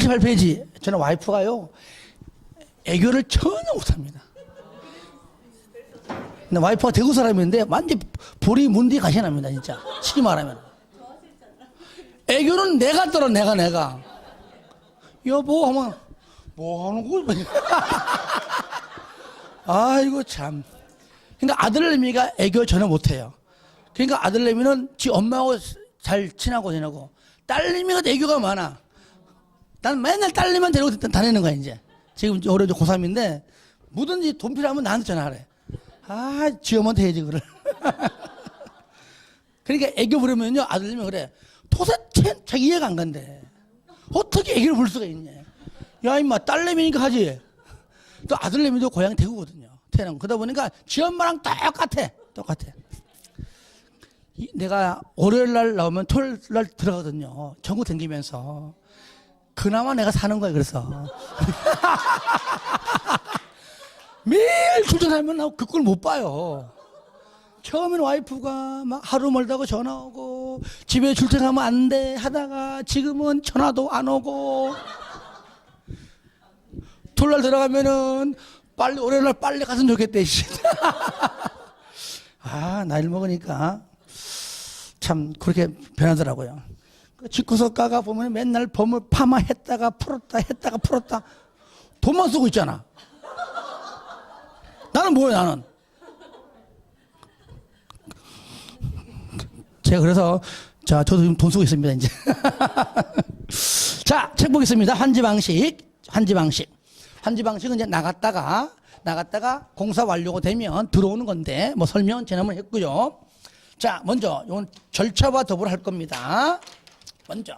78페이지. 저는 와이프가요, 애교를 전혀 못합니다. 근데 와이프가 대구 사람인데 완전 볼이 문뒤 가시 납니다, 진짜. 쉽게 말하면. 애교는 내가 떨어, 내가. 여보 하면 뭐 하는 거야? 아이고 참. 그러니까 아들내미가 애교 전혀 못해요. 그러니까 아들내미는 지 엄마하고 잘 친하고 지내고, 딸내미가 애교가 많아. 난 맨날 딸내미만 데리고 다니는 거야 이제. 지금 올해 고3인데 뭐든지 돈 필요하면 나한테 전화하래. 아, 지 엄마한테 해야지 그걸. 그러니까 애교 부르면요, 아들내미 그래. 도대체 자기 이해가 안 간대. 어떻게 애교를 부를 수가 있냐. 야 임마, 딸내미니까 하지. 또 아들내미도 고향이 대구거든요, 태어난. 그러다 보니까 지 엄마랑 똑같아. 내가 월요일날 나오면 토요일날 들어가거든요, 전국 댕기면서. 그나마 내가 사는 거야. 그래서 매일 출전하면 나 그 꼴 못 봐요. 처음에는 와이프가 막 하루 멀다고 전화 오고, 집에 출퇴근하면 안 돼 하다가 지금은 전화도 안 오고, 토요일날 들어가면은 빨리, 월요일날 빨리 갔으면 좋겠대. 아, 나이를 먹으니까 참 그렇게 변하더라고요. 그 집구석 가가 보면 맨날 범을 파마했다가 풀었다 돈만 쓰고 있잖아. 나는 뭐야, 나는. 제가 그래서, 자, 저도 지금 돈 쓰고 있습니다, 이제. 자, 책 보겠습니다. 환지방식은 이제 나갔다가 공사 완료가 되면 들어오는 건데, 뭐 설명은 지난번에 했고요. 자, 먼저, 이건 절차와 더불어 할 겁니다. 먼저,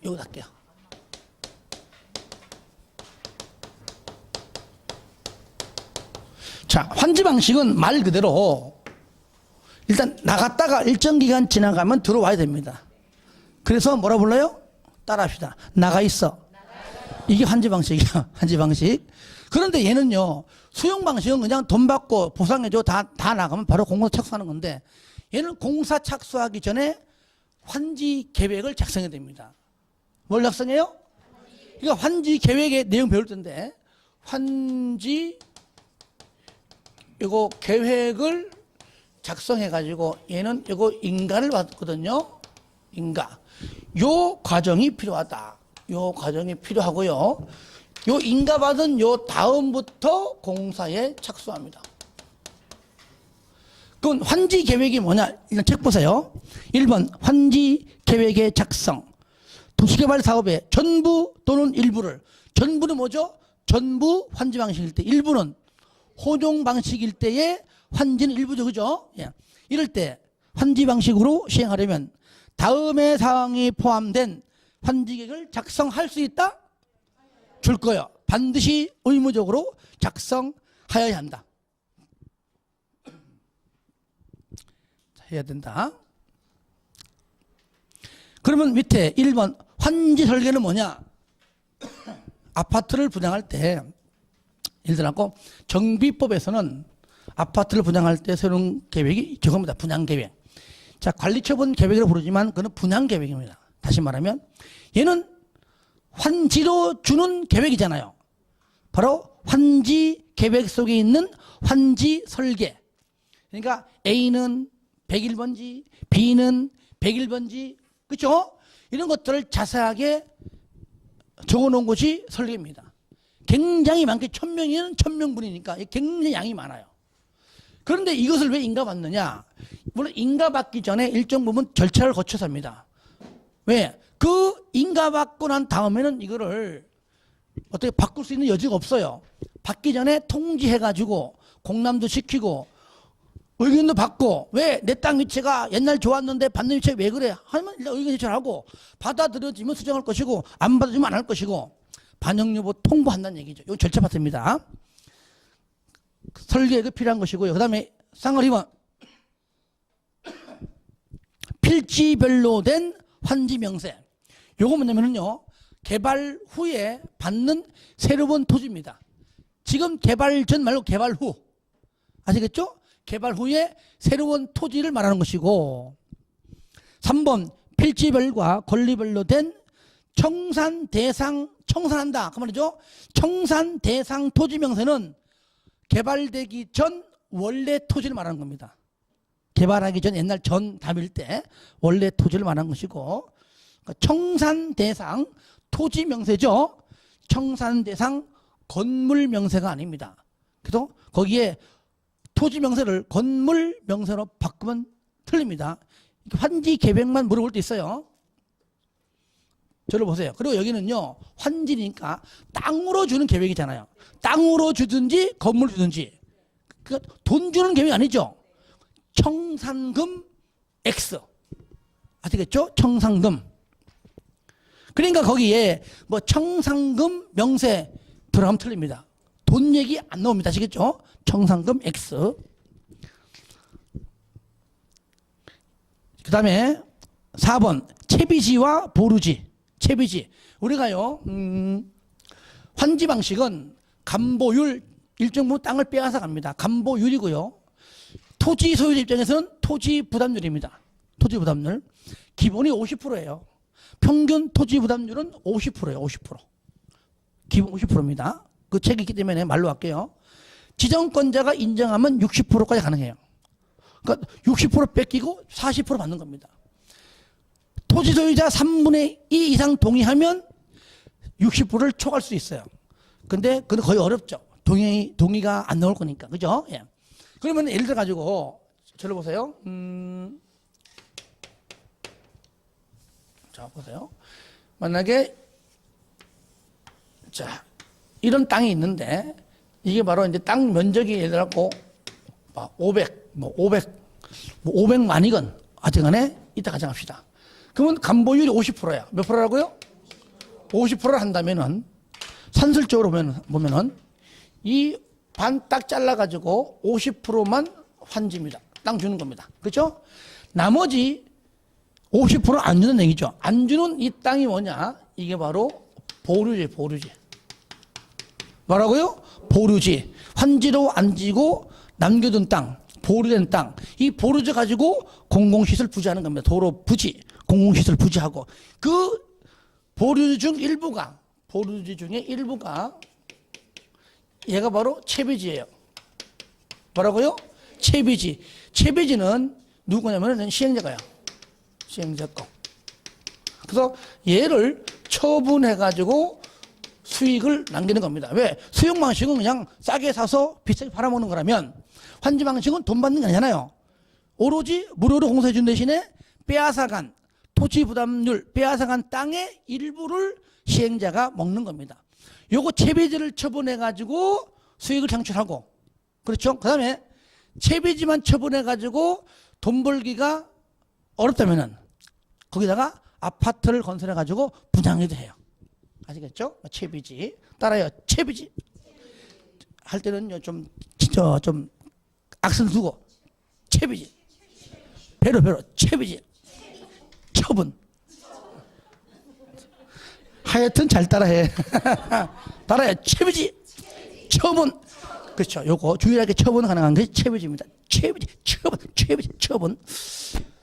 요거 할게요. 자, 환지방식은 말 그대로 일단 나갔다가 일정 기간 지나가면 들어와야 됩니다. 그래서 뭐라 불러요? 따라 합시다. 나가 있어. 이게 환지방식이야. 환지방식. 그런데 얘는요, 수용방식은 그냥 돈 받고 보상해줘 다 나가면 바로 공사 착수하는 건데, 얘는 공사 착수하기 전에 환지 계획을 작성해야 됩니다. 뭘 작성해요? 그러니까 환지 계획의 내용 배울 텐데, 환지 이거 계획을 작성해가지고, 얘는 이거 인가를 받거든요. 인가. 요 과정이 필요하다. 요 과정이 필요하고요. 요 인가 받은 요 다음부터 공사에 착수합니다. 그럼 환지 계획이 뭐냐? 일단 책 보세요. 1번 환지 계획의 작성. 도시개발 사업의 전부 또는 일부를. 전부는 뭐죠? 전부 환지 방식일 때, 일부는 호종 방식일 때에 환지는 일부죠, 그죠? 예. 이럴 때 환지 방식으로 시행하려면 다음의 사항이 포함된 환지 계획을 작성할 수 있다? 줄 거예요. 반드시 의무적으로 작성하여야 한다. 해야 된다. 그러면 밑에 1번 환지 설계는 뭐냐? 아파트를 분양할 때, 예를 들어 정비법에서는 아파트를 분양할 때 세우는 계획이 저겁니다. 분양계획. 자, 관리처분 계획으로 부르지만 그건 분양계획입니다. 다시 말하면 얘는 환지로 주는 계획이잖아요. 바로 환지 계획 속에 있는 환지 설계. 그러니까 A는 101번지, B는 101번지, 그렇죠? 이런 것들을 자세하게 적어놓은 것이 설계입니다. 굉장히 많게 1000명이면 1000명분이니까 굉장히 양이 많아요. 그런데 이것을 왜 인가받느냐? 물론 인가받기 전에 일정 부분 절차를 거쳐서 합니다. 왜? 그 인가받고 난 다음에는 이거를 어떻게 바꿀 수 있는 여지가 없어요. 받기 전에 통지해가지고 공람도 시키고 의견도 받고, 왜 내 땅 위치가 옛날 좋았는데 받는 위치가 왜 그래? 하면 일단 의견 제출하고, 받아들여지면 수정할 것이고 안 받아주면 안 할 것이고, 반영 여부 통보한다는 얘기죠. 이건 절차 파트입니다. 설계가 필요한 것이고요. 그 다음에 쌍을 2번 필지별로 된 환지 명세. 요거 뭐냐면요, 개발 후에 받는 새로운 토지입니다. 지금 개발 전 말고 개발 후. 아시겠죠? 개발 후에 새로운 토지를 말하는 것이고, 3번 필지별과 권리별로 된 청산 대상 청산한다 그 말이죠. 청산 대상 토지 명세는 개발되기 전 원래 토지를 말하는 겁니다. 개발하기 전 옛날 전 담일 때 원래 토지를 말하는 것이고, 그러니까 청산 대상 토지 명세죠. 청산 대상 건물 명세가 아닙니다. 그래서 거기에 토지 명세를 건물 명세로 바꾸면 틀립니다. 환지 계획만 물어볼 때 있어요. 저를 보세요. 그리고 여기는요, 환지니까 땅으로 주는 계획이잖아요. 땅으로 주든지 건물 주든지. 그러니까 돈 주는 계획이 아니죠. 청산금 X. 아시겠죠? 청산금. 그러니까 거기에 뭐 청산금 명세 들어가면 틀립니다. 돈 얘기 안 나옵니다. 아시겠죠? 청산금 X. 그 다음에 4번 채비지와 보루지. 채비지. 우리가요, 환지 방식은 감보율 일정 부분 땅을 빼앗아 갑니다. 감보율이고요. 토지 소유자 입장에서는 토지 부담률입니다. 토지 부담률. 기본이 50%예요. 평균 토지 부담률은 50%예요. 50%. 기본 50%입니다. 그 책이 있기 때문에 말로 할게요. 지정권자가 인정하면 60%까지 가능해요. 그러니까 60% 뺏기고 40% 받는 겁니다. 토지 소유자 3분의 2 이상 동의하면 60%를 초과할 수 있어요. 근데 그건 거의 어렵죠. 동의가 안 나올 거니까. 그죠? 예. 그러면 예를 들어 가지고 저를 보세요. 자, 보세요. 만약에 자, 이런 땅이 있는데 이게 바로 이제 땅 면적이 예를 들어 500만이건 하여튼간에 이따 가정합시다. 그러면 감보율이 50%야. 몇 프로라고요? 50%를 한다면은 산술적으로 보면은 이 반 딱 잘라가지고 50%만 환지입니다. 땅 주는 겁니다. 그렇죠? 나머지 50% 안 주는 얘기죠. 안 주는 이 땅이 뭐냐? 이게 바로 보류지, 보류지. 뭐라고요? 보류지. 환지로 안 지고 남겨둔 땅, 보류된 땅. 이 보류지 가지고 공공시설 부지하는 겁니다. 도로 부지, 공공시설 부지하고. 그 보류지 중 일부가, 보류지 중에 일부가 얘가 바로 채비지예요. 뭐라고요? 채비지. 채비지는 누구냐면 시행자가요. 시행자 거. 그래서 얘를 처분해가지고 수익을 남기는 겁니다. 왜? 수용 방식은 그냥 싸게 사서 비싸게 팔아먹는 거라면 환지 방식은 돈 받는 게 아니잖아요. 오로지 무료로 공사해 준 대신에 빼앗아간 토지 부담률, 빼앗아간 땅의 일부를 시행자가 먹는 겁니다. 요거 채비지를 처분해가지고 수익을 창출하고, 그렇죠? 그 다음에 채비지만 처분해가지고 돈 벌기가 어렵다면은 거기다가 아파트를 건설해가지고 분양해도 해요. 아시겠죠? 채비지. 따라요. 채비지. 할 때는요, 좀 악성 두고. 채비지. 배로. 채비지. 처분. 하여튼 잘 따라해. 따라해. 채비지. 처분. 그렇죠. 요거 주일하게 처분 가능한 게 채비지입니다. 채비지. 처분.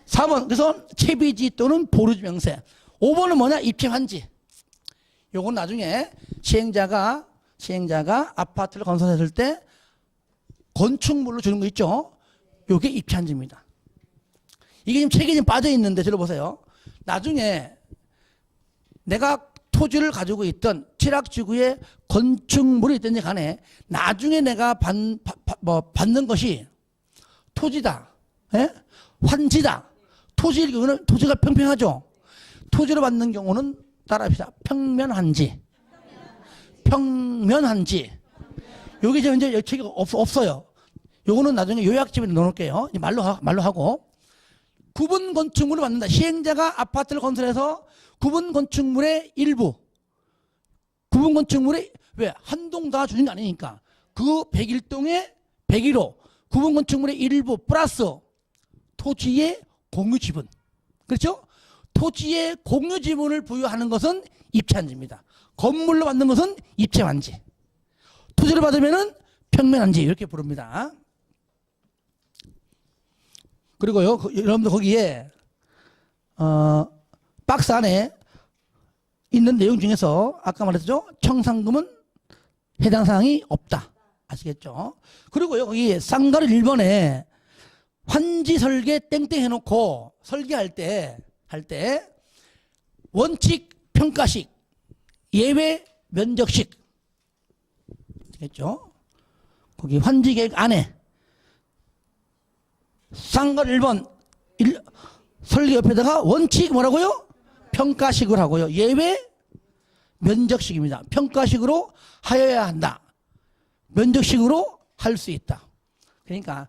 4번. 그래서 채비지 또는 보류지 명세. 5번은 뭐냐? 입체환지. 요건 나중에 시행자가 아파트를 건설했을 때 건축물로 주는 거 있죠? 요게 입체환지입니다. 이게 지금 책에 좀 빠져 있는데 들어보세요. 나중에 내가 토지를 가지고 있던 칠학지구에 건축물이 있든지 간에 나중에 내가 받는 것이 토지다, 예? 환지다. 토지일 경우는 토지가 평평하죠. 토지로 받는 경우는 따라합시다. 평면환지. 여기 이제 책이 없어요. 요거는 나중에 요약집에 넣어놓을게요. 말로 하고. 구분 건축물을 받는다. 시행자가 아파트를 건설해서 구분 건축물의 일부. 구분 건축물의 왜? 한 동 다 주는 게 아니니까. 그 101동에 101호. 구분 건축물의 일부 플러스 토지의 공유 지분. 그렇죠? 토지의 공유 지분을 부여하는 것은 입체환지입니다. 건물로 받는 것은 입체환지. 토지를 받으면은 평면환지 이렇게 부릅니다. 그리고요, 여러분들 거기에 박스 안에 있는 내용 중에서 아까 말했죠. 청산금은 해당 사항이 없다. 아시겠죠? 그리고요, 거기 쌍가루 1번에 환지 설계 땡땡 해놓고 설계할 때, 원칙 평가식, 예외 면적식. 아시겠죠? 거기 환지 계획 안에 쌍가루 1번 설계 옆에다가 원칙 뭐라고요? 평가식을 하고요. 예외 면적식입니다. 평가식으로 하여야 한다. 면적식으로 할 수 있다. 그러니까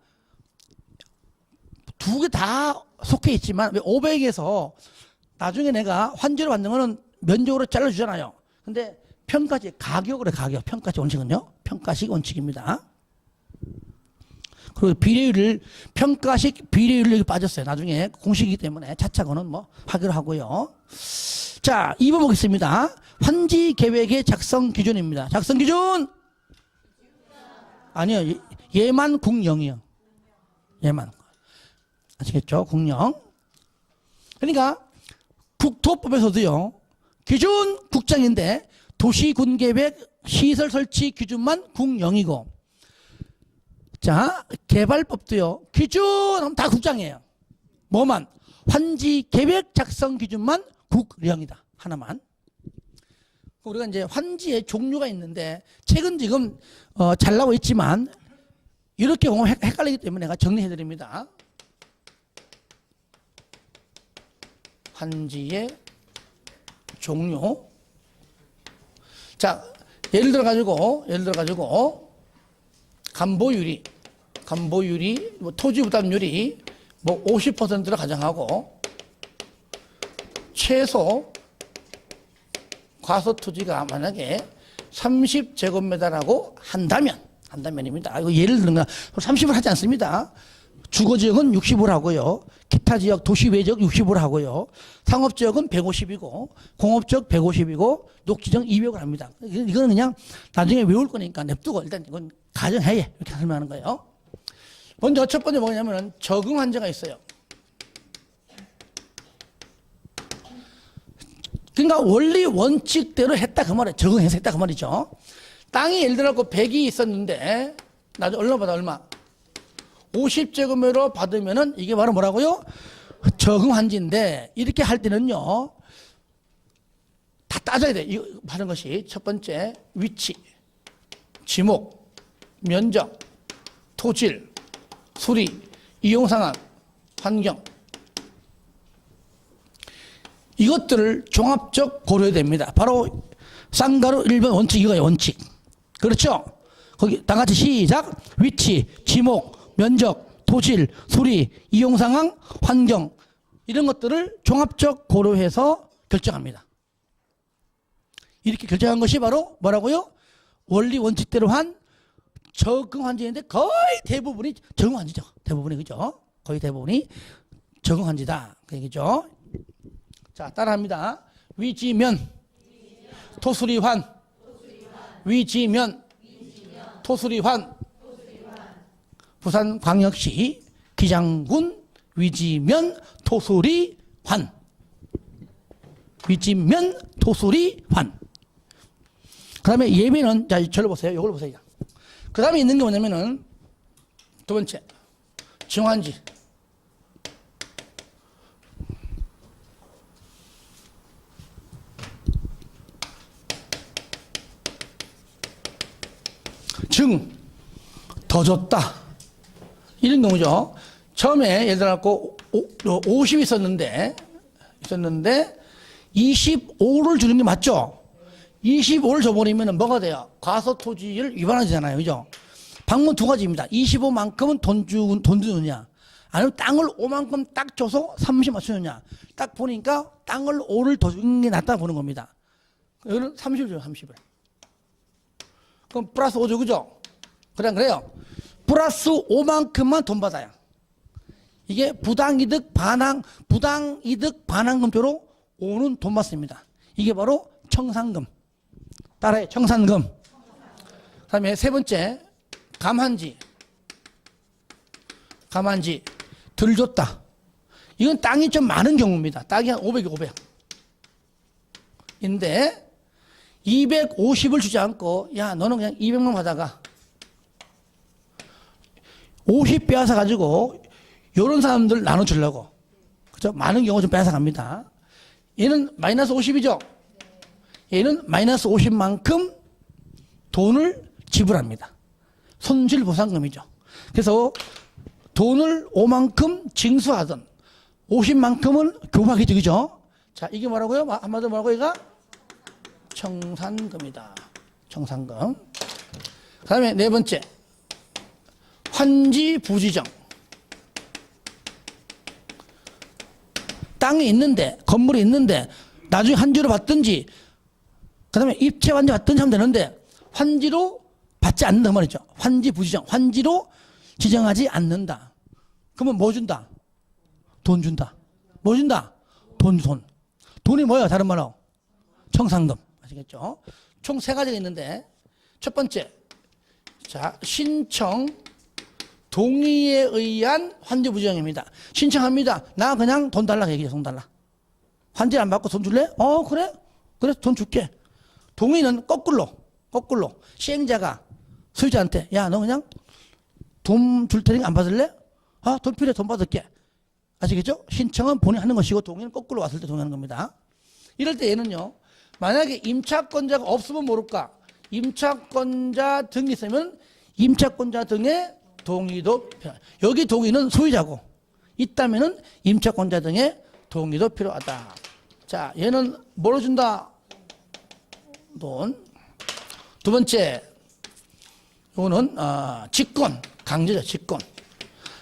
두 개 다 속해 있지만 왜 500에서 나중에 내가 환지로 받는 거는 면적으로 잘라주잖아요. 근데 평가식 가격으로 해. 가격. 평가식 원칙은요. 평가식 원칙입니다. 그리고 비례율을 평가식 비례율이 여기 빠졌어요. 나중에 공식이기 때문에 차차고는 뭐 하기로 하고요. 자, 2번 보겠습니다. 환지 계획의 작성 기준입니다. 작성 기준 아니요. 예만 국영이요. 예만. 아시겠죠? 국영. 그러니까 국토법에서도요. 기준 국장인데 도시군계획 시설 설치 기준만 국영이고, 자, 개발법도요. 기준 하면 다 국장이에요. 뭐만? 환지 계획 작성 기준만 국령이다. 하나만. 우리가 이제 환지의 종류가 있는데 책은 지금 잘 나와 있지만 이렇게 보면 헷갈리기 때문에 내가 정리해 드립니다. 환지의 종류. 자, 예를 들어 가지고 간보유리, 뭐 토지 부담률이 뭐 50%를 가정하고 최소 과소 토지가 만약에 30제곱미터라고 한다면입니다. 이거 예를 들면 30을 하지 않습니다. 주거지역은 60을 하고요. 기타 지역, 도시 외지역 60을 하고요. 상업지역은 150이고, 공업지역 150이고, 녹지역 200을 합니다. 이거는 그냥 나중에 외울 거니까 냅두고 일단 이건 가정해야 이렇게 설명하는 거예요. 먼저 첫 번째 뭐냐면은 적응 환자가 있어요. 그러니까 원리 원칙대로 했다 그 말이에요. 적응해서 했다 그 말이죠. 땅이 예를 들어 100이 있었는데 나중에 얼마 받아 얼마? 50제곱미터 받으면은 이게 바로 뭐라고요? 적응환지인데 이렇게 할 때는요 다 따져야 돼. 이거 하는 것이 첫 번째 위치, 지목, 면적, 토질, 수리, 이용상황, 환경, 이것들을 종합적 고려해야 됩니다. 바로 쌍가루 1번 원칙 이거예요. 원칙. 그렇죠? 거기 다 같이 시작. 위치, 지목, 면적, 토질, 수리, 이용상황, 환경, 이런 것들을 종합적 고려해서 결정합니다. 이렇게 결정한 것이 바로 뭐라고요? 원리 원칙대로 한 적응환지인데 거의 대부분이 적응환지죠. 대부분이 그죠? 거의 대부분이 적응환지다. 그 얘기죠. 자, 따라합니다. 위지면, 토수리환, 위지면, 토수리환, 부산광역시 기장군 위지면 토수리환, 위지면 토수리환. 그 다음에 예배는, 자, 저를 보세요. 이걸 보세요. 그 다음에 있는 게 뭐냐면은 두 번째 정환지. 더 줬다. 이런 경우죠. 처음에 예를 들어 50 있었는데 25를 주는 게 맞죠? 25를 줘버리면 뭐가 돼요? 과소토지를 위반하잖아요. 그죠? 방문 두 가지입니다. 25만큼은 돈 주느냐, 아니면 땅을 5만큼 딱 줘서 30 맞추느냐. 딱 보니까 땅을 5를 더 주는 게 낫다 보는 겁니다. 여기는 30을 줘요. 30을. 그럼 플러스 5죠. 그죠? 그래요. 플러스 5만큼만 돈 받아요. 이게 부당이득 반환금조로 5는 돈 받습니다. 이게 바로 청산금. 따라해. 청산금. 그 다음에 세 번째 감환지. 덜 줬다. 이건 땅이 좀 많은 경우입니다. 땅이 한 500이 500. 인데 250을 주지 않고 야 너는 그냥 200만 받아가 50 빼앗아 가지고 요런 사람들 나눠주려고 그죠? 많은 경우 좀 빼앗아 갑니다. 얘는 마이너스 50이죠. 얘는 마이너스 50만큼 돈을 지불합니다. 손실보상금이죠. 그래서 돈을 5만큼 징수하든 50만큼은 교부하겠죠. 그죠? 자, 이게 뭐라고요? 한마디로 뭐라고 얘가? 청산금이다. 청산금. 그 다음에 네 번째. 환지 부지정. 땅이 있는데, 건물이 있는데, 나중에 환지로 받든지, 그 다음에 입체 환지 받든지 하면 되는데, 환지로 받지 않는다 말이죠. 환지 부지정. 환지로 지정하지 않는다. 그러면 뭐 준다? 돈 준다. 뭐 준다? 돈. 돈이 뭐예요? 다른 말로 청산금. 아시겠죠? 총 세 가지가 있는데 첫 번째, 자 신청 동의에 의한 환지 부지정입니다. 신청합니다. 나 그냥 돈 달라 얘기해. 돈 달라. 환지 안 받고 돈 줄래? 그래 돈 줄게. 동의는 거꾸로 시행자가 소유자한테 야 너 그냥 돈 줄 테니까 안 받을래? 돈 필요해. 돈 받을게. 아시겠죠? 신청은 본인이 하는 것이고 동의는 거꾸로 왔을 때 동의하는 겁니다. 이럴 때 얘는요. 만약에 임차권자가 없으면 모를까? 임차권자 등이 있으면 임차권자 등의 동의도 필요하다. 여기 동의는 소유자고 있다면은 임차권자 등의 동의도 필요하다. 자, 얘는 뭐로 준다? 돈. 두 번째, 이거는 직권, 강제죠. 직권.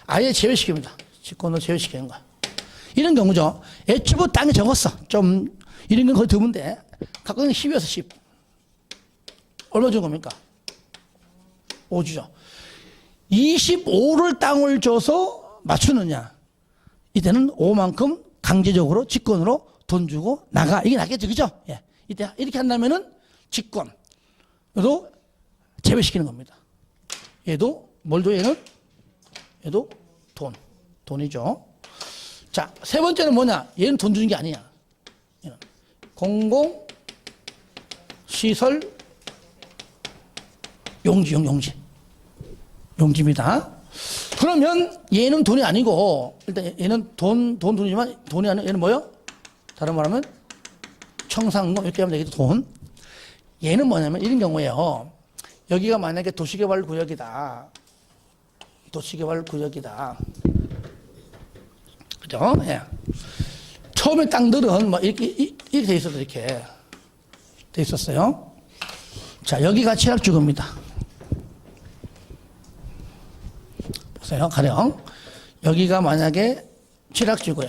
아예 제외시킵니다. 직권으로 제외시키는 거야. 이런 경우죠. 애초부터 땅에 적었어. 좀 이런 건 거의 드문데 각각은 10이어서 10. 얼마 준 겁니까? 5주죠. 25를 땅을 줘서 맞추느냐. 이때는 5만큼 강제적으로 직권으로 돈 주고 나가. 이게 낫겠죠. 그죠? 예. 이때 이렇게 한다면은 직권으로 제외시키는 겁니다. 얘도 뭘 줘? 얘도 돈이죠. 자, 세 번째는 뭐냐? 얘는 돈 주는 게 아니야. 얘는 공공시설 용지입니다. 그러면 얘는 돈이 아니고 일단 얘는 돈이지만 돈이 아니고 얘는 뭐요? 다른 말하면 청산금 이렇게 하면 되겠죠. 돈. 얘는 뭐냐면 이런 경우에요. 여기가 만약에 도시개발구역이다. 그죠? 예. 처음에 땅들은 뭐 이렇게 돼 있어도 이렇게 돼 있었어요. 자, 여기가 취락주거입니다. 보세요. 가령 여기가 만약에 취락주고요.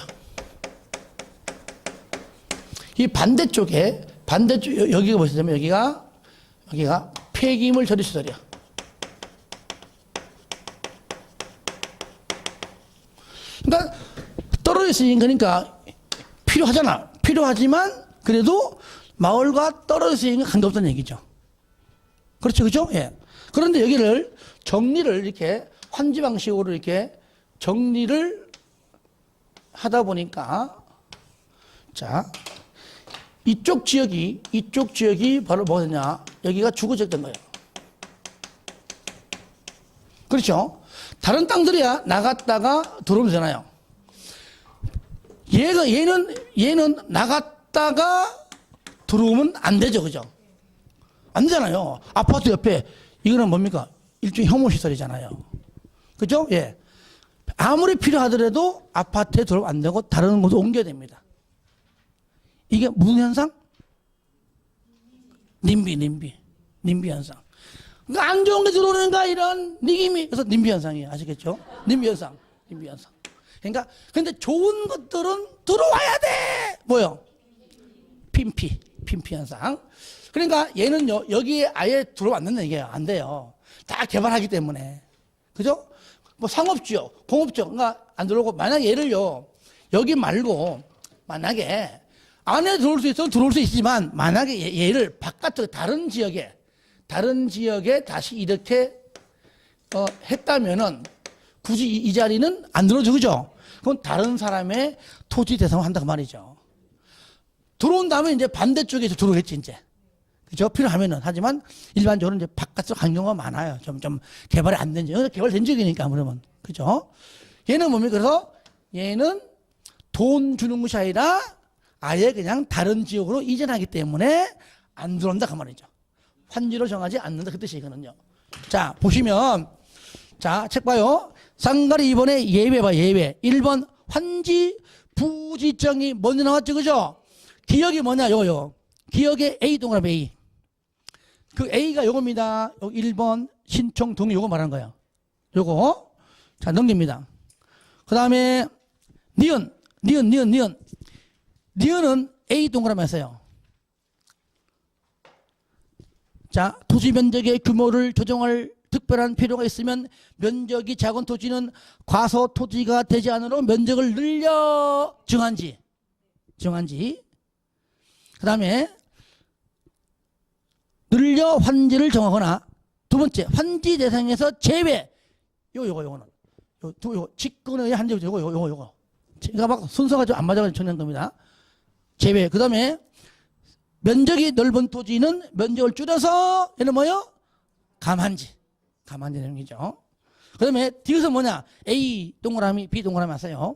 이 반대쪽 여기가 보시자면 여기가 폐기물 처리시설이야. 그러니까 떨어져 있으니까 그러니까 필요하잖아. 필요하지만 그래도 마을과 떨어져 있으니까 관계없다는 얘기죠. 그렇죠, 그죠? 예. 그런데 여기를 정리를 이렇게 환지 방식으로 이렇게 정리를 하다 보니까 자 이쪽 지역이 바로 뭐냐? 여기가 주거지역된 거예요. 그렇죠? 다른 땅들이야 나갔다가 들어오면 되나요? 얘는 나갔다가 들어오면 안 되죠, 그죠? 안 되잖아요. 아파트 옆에 이거는 뭡니까? 일종의 혐오시설이잖아요. 그죠? 예. 아무리 필요하더라도 아파트에 들어오면 안 되고 다른 곳으로 옮겨야 됩니다. 이게 무슨 현상? 님비 현상. 그러니까 안 좋은 게 들어오는가 이런 느낌이 그래서 님비 현상이에요. 아시겠죠? 님비 현상. 그러니까 근데 좋은 것들은 들어와야 돼. 뭐요? 핀피 현상. 그러니까 얘는요 여기에 아예 들어왔는데 이게 안 돼요. 다 개발하기 때문에. 그죠? 뭐 상업지역, 공업지역, 그러니까 안 들어오고 만약 얘를요 여기 말고 만약에 안에 들어올 수 있으면 들어올 수 있지만 만약에 얘를 바깥으로 다른 지역에 다시 이렇게 했다면은 굳이 이 자리는 안 들어오죠, 그죠? 그건 다른 사람의 토지 대상을 한다고 말이죠. 들어온 다음에 이제 반대쪽에서 들어오겠지, 이제. 그죠? 필요하면은. 하지만 일반적으로 이제 바깥으로 간 경우가 많아요. 좀 개발이 안 된 적. 개발된 적이니까, 그러면. 그죠? 얘는 뭡니까? 그래서 얘는 돈 주는 것이 아니라 아예 그냥 다른 지역으로 이전하기 때문에 안 들어온다, 그 말이죠. 환지로 정하지 않는다, 그 뜻이거든요. 자, 보시면, 자, 책 봐요. 쌍가리 2번에 예외 봐, 예외. 1번 환지 부지정이 먼저 나왔죠, 그죠? 기억이 뭐냐, 요거. 기억의 A 동그라미 A. 그 A가 요겁니다. 요 1번 신청 동의 요거 말하는 거예요. 요거. 자, 넘깁니다. 그 다음에 니은. 니은은 A 동그라미였어요. 자, 토지 면적의 규모를 조정할 특별한 필요가 있으면 면적이 작은 토지는 과소 토지가 되지 않으로 면적을 늘려 정한지. 그 다음에 늘려 환지를 정하거나 두 번째 환지 대상에서 제외. 요거는 요 직권의 한지 요거. 제가 막 순서가 좀 안 맞아가지고 정리한 겁니다. 제외. 그 다음에 면적이 넓은 토지는 면적을 줄여서 얘는 뭐요? 감한지 되는 거죠. 그 다음에 뒤에서 뭐냐? A 동그라미 B 동그라미 왔어요.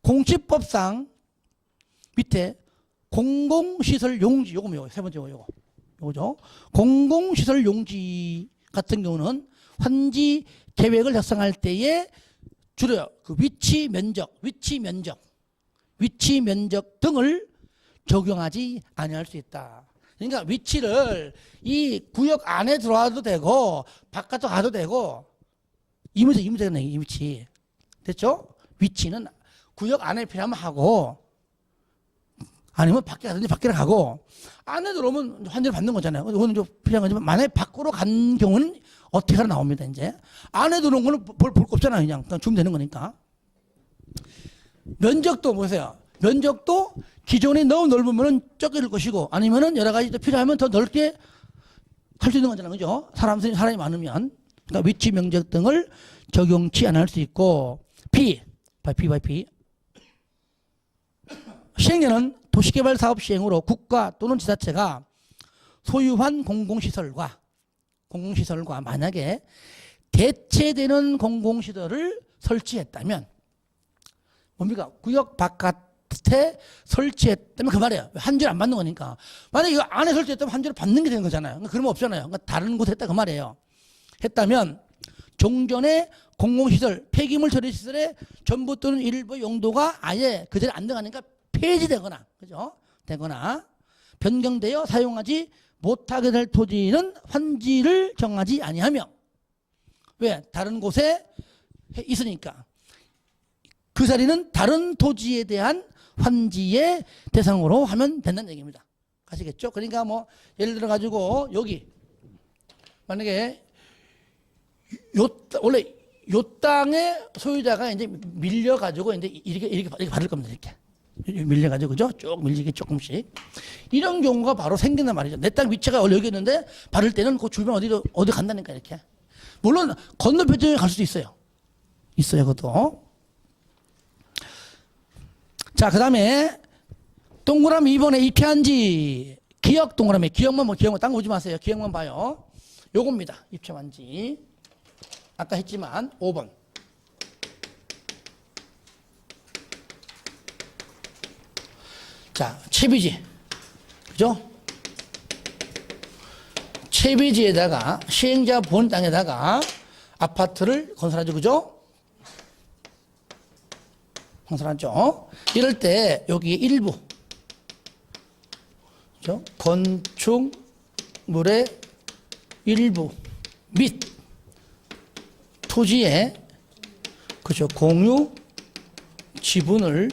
공시법상 밑에 공공시설 용지 요거 세 번째 요거죠. 공공시설 용지 같은 경우는 환지 계획을 작성할 때에 줄여요. 그 위치 면적 등을 적용하지 아니할 수 있다. 그러니까 위치를 이 구역 안에 들어와도 되고 바깥으로 가도 되고 이문제겠네, 이 위치. 됐죠? 위치는 구역 안에 필요하면 하고 아니면 밖에 가든지 밖에 가고 안에 들어오면 환지를 받는 거잖아요. 이거는 좀 필요한 거지만 만약에 밖으로 간 경우는 어떻게 하나 나옵니다, 이제. 안에 들어온 거는 볼 거 없잖아요. 그냥 주면 되는 거니까. 면적도 보세요. 면적도 기존이 너무 넓으면 적게 것이고 아니면은 여러 가지 더 필요하면 더 넓게 할 수 있는 거잖아요. 그죠? 사람이 많으면. 그러니까 위치 면적 등을 적용치 않을 수 있고 B. 시행령은 도시개발 사업 시행으로 국가 또는 지자체가 소유한 공공시설과 만약에 대체되는 공공시설을 설치했다면 뭡니까? 구역 바깥에 설치했다면 그 말이에요. 환지를 안 받는 거니까. 만약에 이거 안에 설치했다면 환지를 받는 게 되는 거잖아요. 그러면 없잖아요. 그러니까 다른 곳에 했다 그 말이에요. 했다면 종전의 공공시설, 폐기물 처리시설의 전부 또는 일부 용도가 아예 그 자리에 안 들어가니까 폐지되거나, 그죠? 되거나 변경되어 사용하지 못하게 될 토지는 환지를 정하지 아니하며 왜? 다른 곳에 있으니까 그 자리는 다른 토지에 대한 환지의 대상으로 하면 된다는 얘기입니다. 아시겠죠? 그러니까 뭐 예를 들어 가지고 여기 만약에 원래 요 땅의 소유자가 이제 밀려 가지고 이제 이렇게 받을 겁니다. 이렇게 밀려 가지고 그죠? 쭉 밀리게 조금씩 이런 경우가 바로 생긴단 말이죠. 내 땅 위치가 원래 여기 있는데 받을 때는 그 주변 어디 간다니까 이렇게. 물론 건너편에 갈 수도 있어요. 그것도. 자, 그 다음에 동그라미 2번에 입체한지 기억 동그라미 기억만 딴 거 보지 마세요. 기억만 봐요. 요겁니다. 입체한지 아까 했지만 5번. 자, 채비지. 그죠? 채비지에다가 시행자 본 땅에다가 아파트를 건설하죠. 그죠? 건설하죠. 이럴 때 여기 일부 그죠? 건축물의 일부 및 토지에 그죠? 공유 지분을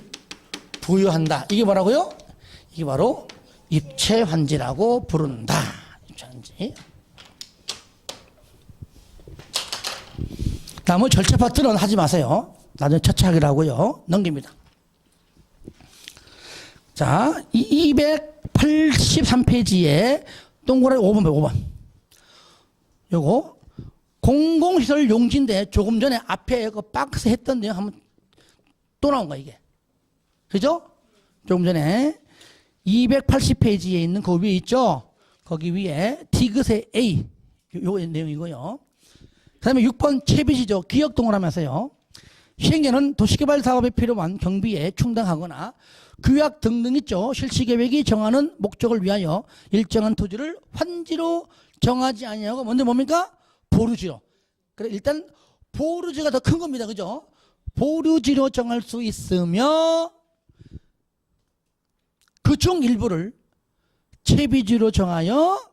부여한다. 이게 뭐라고요? 이게 바로 입체환지라고 부른다. 입체환지. 다음은 절차 파트는 하지 마세요. 나중에 차차하기로 하고요. 넘깁니다. 자, 283페이지에 동그라미 5번. 요거 공공시설 용지인데 조금 전에 앞에 그 박스 했던 내용 한번 또 나온 거야, 이게. 그죠? 조금 전에 280페이지에 있는 그 위에 있죠? 거기 위에 디귿의 A 요 내용이고요. 그 다음에 6번 채비지죠. 기억 동원하면서요. 시행령은 도시개발 사업에 필요한 경비에 충당하거나 규약 등등 있죠. 실시계획이 정하는 목적을 위하여 일정한 토지를 환지로 정하지 아니하고 먼저 뭡니까? 보류지로. 그래 일단 보류지가 더 큰 겁니다. 그죠? 보류지로 정할 수 있으며 그중 일부를 채비지로 정하여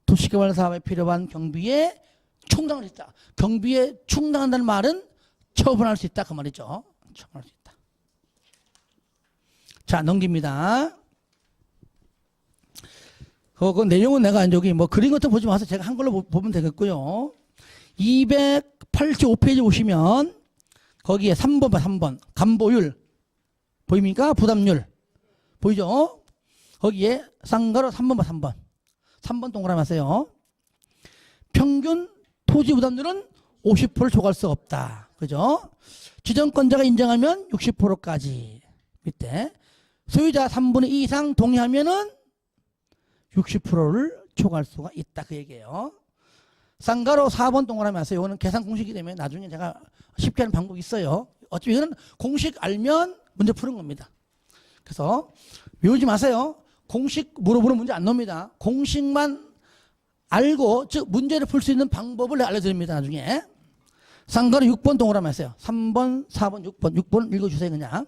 도시개발 사업에 필요한 경비에 충당할 수 있다. 경비에 충당한다는 말은 처분할 수 있다. 그 말이죠. 처분할 수 있다. 자, 넘깁니다. 그 내용은 내가 여기 뭐 그림 같은 거 보지 마서 제가 한글로 보면 되겠고요. 285페이지 오시면 거기에 3번 봐, 3번. 감보율. 보입니까? 부담률. 보이죠? 거기에 쌍가로 3번 봐, 3번. 3번 동그라미 하세요. 평균 토지 부담률은 50%를 초과할 수 없다. 그죠? 지정권자가 인정하면 60%까지. 밑에. 소유자 3분의 2 이상 동의하면은 60%를 초과할 수가 있다. 그 얘기예요. 쌍가로 4번 동그라미 하세요. 이거는 계산 공식이 되면 나중에 제가 쉽게 하는 방법이 있어요. 어차피 이거는 공식 알면 문제 푸는 겁니다. 그래서 외우지 마세요. 공식 물어보는 문제 안 나옵니다. 공식만 알고 즉 문제를 풀 수 있는 방법을 알려드립니다. 나중에. 쌍가로 6번 동그라미 하세요. 3번, 4번, 6번. 6번 읽어주세요. 그냥.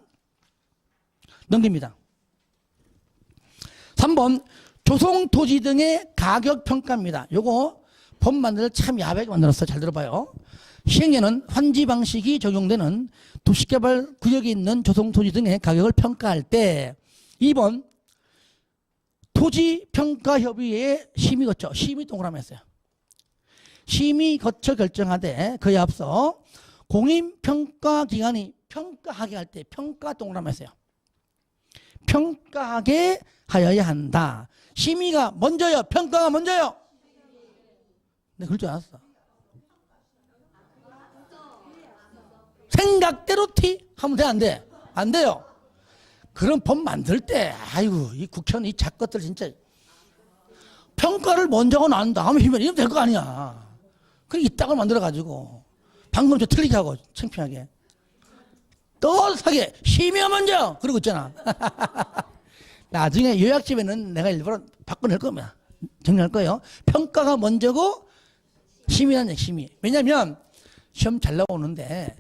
넘깁니다. 3번 조성토지 등의 가격평가입니다. 요거 법 만들 참 야하게 만들었어요. 잘 들어봐요. 시행령은 환지 방식이 적용되는 도시개발 구역에 있는 조성토지 등의 가격을 평가할 때 2번 토지평가협의회에 심의 거쳐 심의 동그라미 했어요. 심의 거쳐 결정하되 그에 앞서 공인평가기관이 평가하게 할 때 평가 동그라미 했어요. 평가하게 하여야 한다. 심의가 먼저요? 평가가 먼저요? 네, 그럴 줄 알았어. 생각대로 티? 하면 돼, 안 돼? 안 돼요. 그런 법 만들 때, 아이고, 이 국회의원 이 작것들 진짜. 평가를 먼저 하고 난 다음에 이러면 될 거 아니야. 그래, 이따가 만들어가지고. 방금 저 틀리게 하고, 창피하게. 또하게 심의가 먼저! 그러고 있잖아. 나중에 요약집에는 내가 일부러 바꿔낼 겁니다. 정리할 거예요. 평가가 먼저고, 심의라는 얘기, 심의. 왜냐면, 시험 잘 나오는데,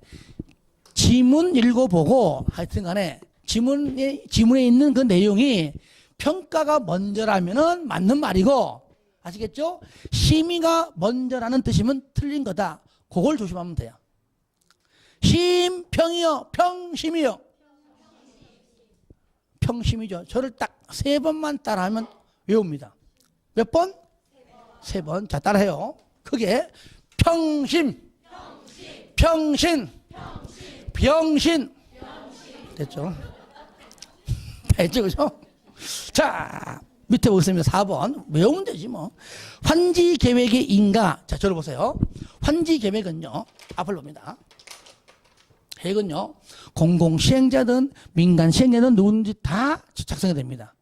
지문 읽어보고, 하여튼 간에, 지문에 있는 그 내용이 평가가 먼저라면은 맞는 말이고, 아시겠죠? 심의가 먼저라는 뜻이면 틀린 거다. 그걸 조심하면 돼요. 심평이요, 평심이요. 평심이죠. 저를 딱 3번만 따라하면 외웁니다. 몇 번? 3번. 자, 따라해요. 크게. 평심. 평신. 병신. 됐죠? 됐죠, 그죠? 자, 밑에 보겠습니다. 4번. 외우면 되지, 뭐. 환지 계획의 인가. 자, 저를 보세요. 환지 계획은요, 앞을 봅니다. 계획은요, 공공 시행자든 민간 시행자든 누구든지 다 작성이 됩니다.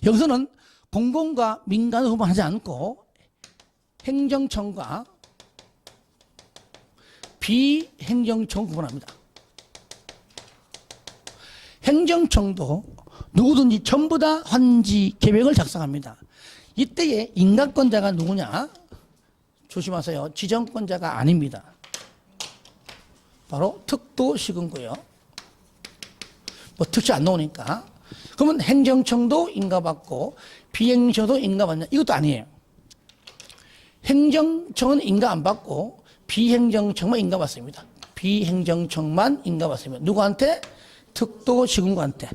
여기서는 공공과 민간을 구분하지 않고 행정청과 비행정청 구분합니다. 행정청도 누구든지 전부 다 환지 계획을 작성합니다. 이때의 인가권자가 누구냐? 조심하세요. 지정권자가 아닙니다. 바로 특도시군구요. 뭐 특시 안 나오니까. 그러면 행정청도 인가받고 비행정청도 인가받냐? 이것도 아니에요. 행정청은 인가 안 받고 비행정청만 인가받습니다. 비행정청만 인가받습니다. 누구한테? 특도시군구한테.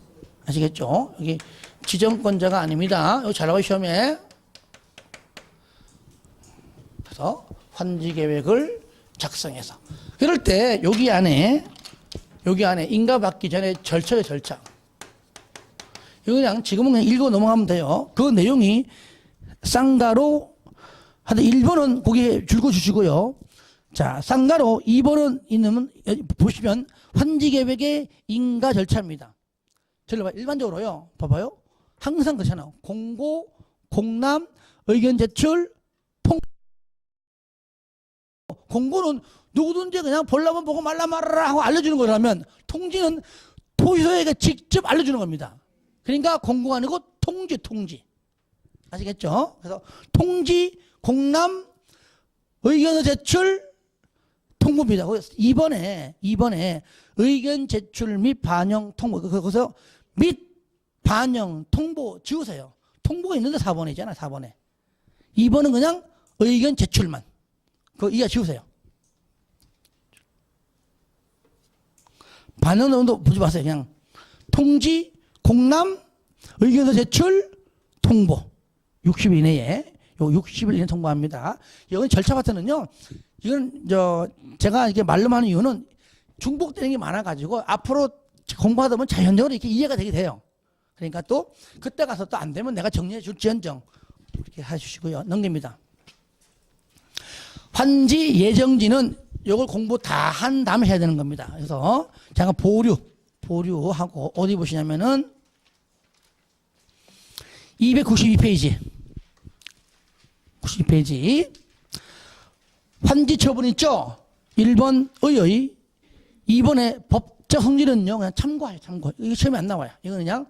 아시겠죠? 여기 지정권자가 아닙니다. 이거 잘 나와요, 시험에. 그래서 환지계획을 작성해서. 그럴 때 여기 안에 인가받기 전에 절차예요, 절차. 이거 그냥 지금은 그냥 읽어 넘어가면 돼요. 그 내용이 쌍가로 하여튼 1번은 거기에 줄거 주시고요. 자, 쌍가로 2번은 있는 보시면 환지계획의 인가 절차입니다. 일반적으로요. 봐봐요. 항상 그렇잖아요. 공고, 공람, 의견 제출, 통. 공고는 누구든지 그냥 보려면 보고 말라 말아라 하고 알려주는 거라면, 통지는 토지소에게 직접 알려주는 겁니다. 그러니까 공고가 아니고 통지. 아시겠죠? 그래서 통지, 공람, 의견 제출, 통보입니다. 이번에 의견 제출 및 반영 통보, 거기서 및 반영 통보 지우세요. 통보가 있는데 4번에 있잖아요. 4번에. 2번은 그냥 의견 제출만. 그거 이하 지우세요. 반영 정도 보지 마세요. 그냥 통지, 공람, 의견서 제출, 통보. 60일 이내에, 요 60일 이내에 통보합니다. 이건 절차 파트는요, 이건 제가 이게 말로만 하는 이유는 중복되는 게 많아가지고 앞으로 공부하다 보면 자연적으로 이렇게 이해가 되게 돼요. 그러니까 또 그때 가서 또 안 되면 내가 정리해 줄지언정 이렇게 해주시고요. 넘깁니다. 환지 예정지는 이걸 공부 다 한 다음에 해야 되는 겁니다. 그래서 제가 보류하고 어디 보시냐면은 292페이지 92페이지 환지 처분 있죠? 1번 의의, 2번의 법적 성질은요 그냥 참고해요. 참고. 이게 시험에 안 나와요. 이거 그냥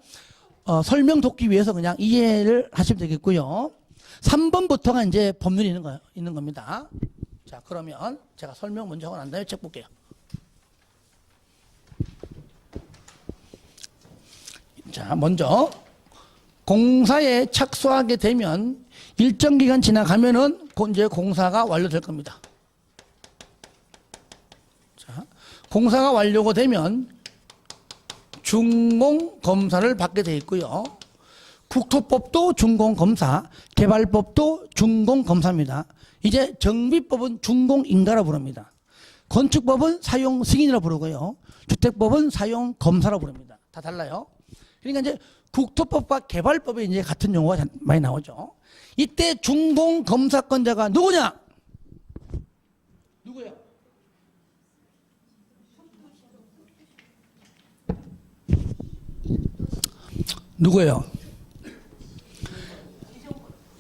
설명 돕기 위해서 그냥 이해를 하시면 되겠고요. 3번부터가 이제 법률이 있는 겁니다. 자, 그러면 제가 설명 먼저 하고 난 다음에 책 볼게요. 자, 먼저 공사에 착수하게 되면 일정 기간 지나가면은 이제 공사가 완료될 겁니다. 자, 공사가 완료가 되면 준공검사를 받게 되어 있고요. 국토법도 준공검사, 개발법도 준공검사입니다. 이제 정비법은 준공인가라 부릅니다. 건축법은 사용승인이라 부르고요. 주택법은 사용검사라 부릅니다. 다 달라요. 그러니까 이제 국토법과 개발법에 이제 같은 용어가 많이 나오죠. 이때 준공검사권자가 누구냐? 누구예요? 누구예요?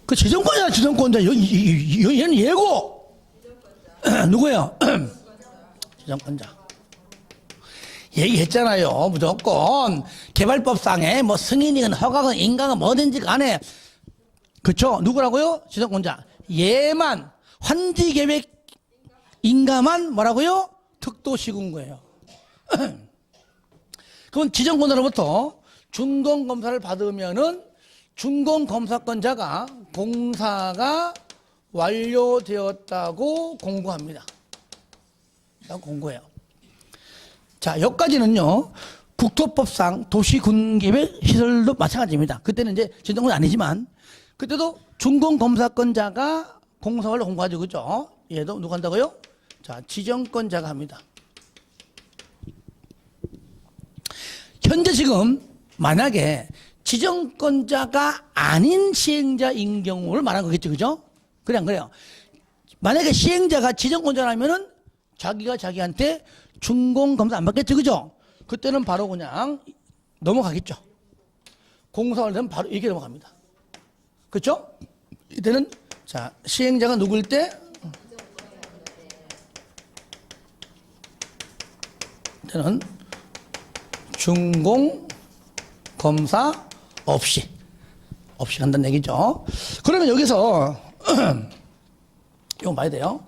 그 지정권자, 지정권자. 얘는 예고. 누구예요? 지정권자. 얘기했잖아요. 무조건 개발법상에 뭐 승인이건 허가건 인가건 뭐든지 간에 그쵸? 누구라고요? 지정권자. 얘만 환지계획 인가만 뭐라고요? 특도시군구예요. 그럼 지정권자로부터 준공검사를 받으면은 준공검사권자가 공사가 완료되었다고 공고합니다. 공고해요. 자, 여기까지는요, 국토법상 도시군계획 시설도 마찬가지입니다. 그때는 이제 지정은 아니지만, 그때도 준공검사권자가 공사를 공고하죠. 그죠? 얘도 누가 한다고요? 자, 지정권자가 합니다. 현재 지금 만약에 지정권자가 아닌 시행자인 경우를 말하는 거겠죠. 그죠? 그래, 안 그래요? 만약에 시행자가 지정권자라면은 자기가 자기한테 준공검사 안 받겠죠. 그죠? 그때는 바로 그냥 넘어가겠죠. 공사를 되면 바로 이렇게 넘어갑니다. 그렇죠? 이때는 자, 시행자가 누구일 때? 이때는 준공검사 없이 간다는 얘기죠. 그러면 여기서 이거 봐야 돼요.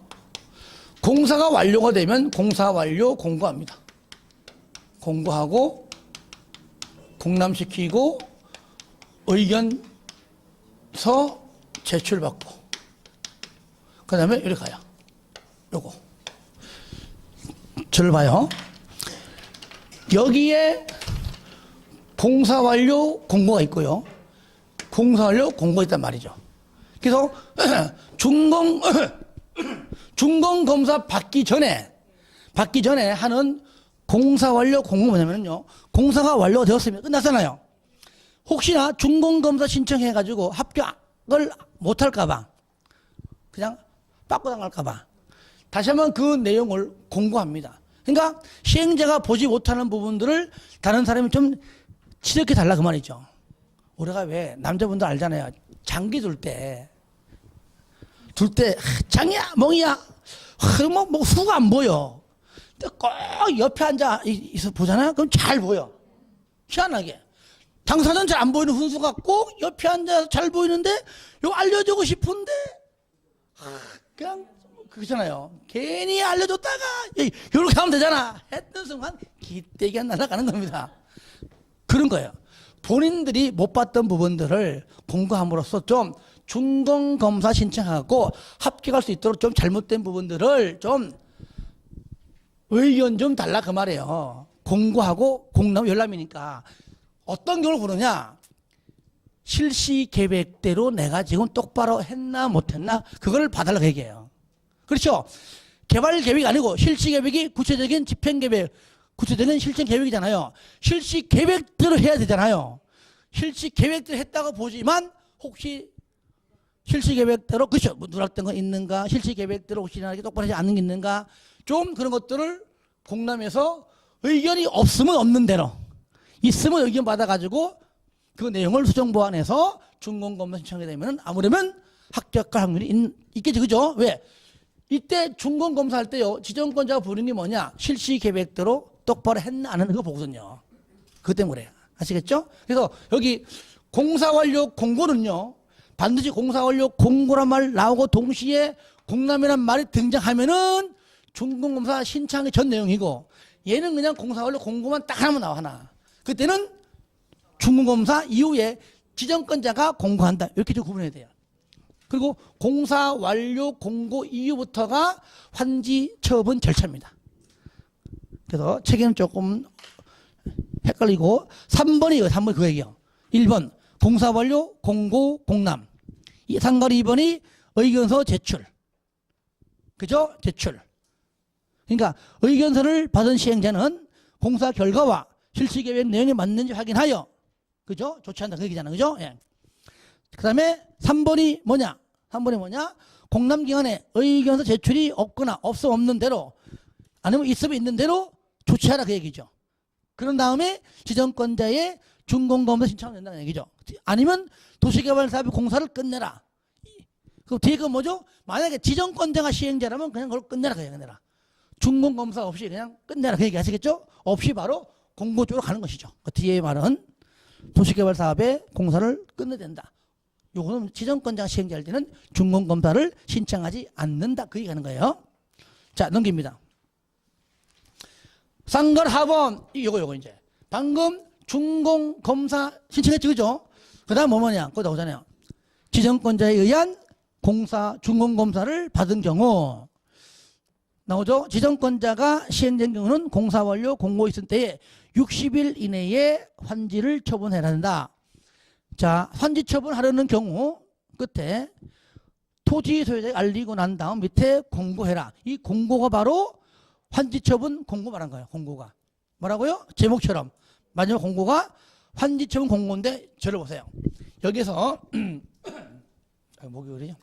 공사가 완료가 되면 공사 완료 공고합니다. 공고하고 공람시키고 의견서 제출받고 그 다음에 이렇게 가요. 요거 저를 봐요. 여기에 공사 완료 공고가 있고요. 공사 완료 공고가 있단 말이죠. 그래서 준공검사 받기 전에 하는 공사 완료 공고 뭐냐면요. 공사가 완료가 되었으면 끝났잖아요. 혹시나 준공검사 신청해가지고 합격을 못할까봐 그냥 빠꾸당할까봐 다시 한번 그 내용을 공고합니다. 그러니까 시행자가 보지 못하는 부분들을 다른 사람이 좀 지적해 달라 그 말이죠. 우리가 왜 남자분들 알잖아요. 장기 둘 때 장이야 멍이야 뭐 수가 안 보여. 근데 꼭 옆에 앉아 있어 보잖아요. 그럼 잘 보여. 희한하게 당사자는 잘 안 보이는 훈수가 꼭 옆에 앉아서 잘 보이는데 이거 알려주고 싶은데 그냥 그렇잖아요. 괜히 알려줬다가 이렇게 하면 되잖아 했던 순간 기대기가 날아가는 겁니다. 그런 거예요. 본인들이 못 봤던 부분들을 공부함으로써 좀 중간검사 신청하고 합격할 수 있도록 좀 잘못된 부분들을 좀 의견 좀 달라 그 말이에요. 공고하고 공람 열람이니까 어떤 경우를 보느냐, 실시 계획대로 내가 지금 똑바로 했나 못했나 그걸 봐달라고 얘기해요. 그렇죠? 개발 계획이 아니고 실시 계획이 구체적인 집행 계획, 구체적인 실천 계획이잖아요. 실시 계획대로 해야 되잖아요. 실시 계획대로 했다고 보지만 혹시 실시 계획대로 그렇죠? 뭐 누락된 거 있는가? 실시 계획대로 혹시 똑바로 하지 않는 게 있는가? 좀 그런 것들을 공람에서 의견이 없으면 없는 대로, 있으면 의견 받아가지고 그 내용을 수정 보완해서 준공검사 신청하게 되면 아무래면 합격할 확률이 있겠지, 그죠? 왜? 이때 준공검사 할 때요, 지정권자가 보는 게 뭐냐? 실시 계획대로 똑바로 했나 안 했나 그거 보거든요. 그것 때문에. 아시겠죠? 그래서 여기 공사 완료 공고는요, 반드시 공사 완료 공고란 말 나오고 동시에 공람이란 말이 등장하면은 준공검사 신청의 전 내용이고, 얘는 그냥 공사 완료 공고만 딱 하나만 나와, 하나. 그때는 준공검사 이후에 지정권자가 공고한다. 이렇게 좀 구분해야 돼요. 그리고 공사 완료 공고 이후부터가 환지 처분 절차입니다. 그래서 책에는 조금 헷갈리고 3번이 3번 그 얘기요. 1번 공사 완료 공고 공람, 상가리 2번이 의견서 제출. 그죠? 제출. 그러니까 의견서를 받은 시행자는 공사 결과와 실시계획 내용이 맞는지 확인하여, 그죠? 조치한다 그 얘기잖아, 그죠? 예. 그 다음에 3번이 뭐냐? 3번이 뭐냐? 공람기간에 의견서 제출이 없거나 없는 대로, 아니면 있으면 있는 대로 조치하라 그 얘기죠. 그런 다음에 지정권자의 준공검사 신청을 낸다는 얘기죠. 아니면 도시개발사업의 공사를 끝내라. 그 뒤에 그 뭐죠? 만약에 지정권자가 시행자라면 그냥 그걸 끝내라 그 얘기라. 준공검사 없이 그냥 끝내라 그 얘기 아시겠죠? 없이 바로 공고 쪽으로 가는 것이죠. 그 뒤에 말은 도시개발사업의 공사를 끝내야 된다. 요거는 지정권자가 시행자일 때는 준공검사를 신청하지 않는다 그 얘기하는 거예요. 자, 넘깁니다. 상걸하범 요거 이제 방금 준공검사 신청했죠, 그죠? 그 다음 뭐냐? 그거 나오잖아요. 지정권자에 의한 공사 준공검사를 받은 경우 나오죠? 지정권자가 시행된 경우는 공사 완료 공고 있을 때에 60일 이내에 환지를 처분해야 한다. 자, 환지 처분하려는 경우 끝에 토지 소유자에 알리고 난 다음 밑에 공고해라. 이 공고가 바로 환지 처분 공고 말한 거예요. 공고가 뭐라고요? 제목처럼 마지막 공고가 환지 처분 공고인데 저를 보세요. 여기서 목이 그러죠?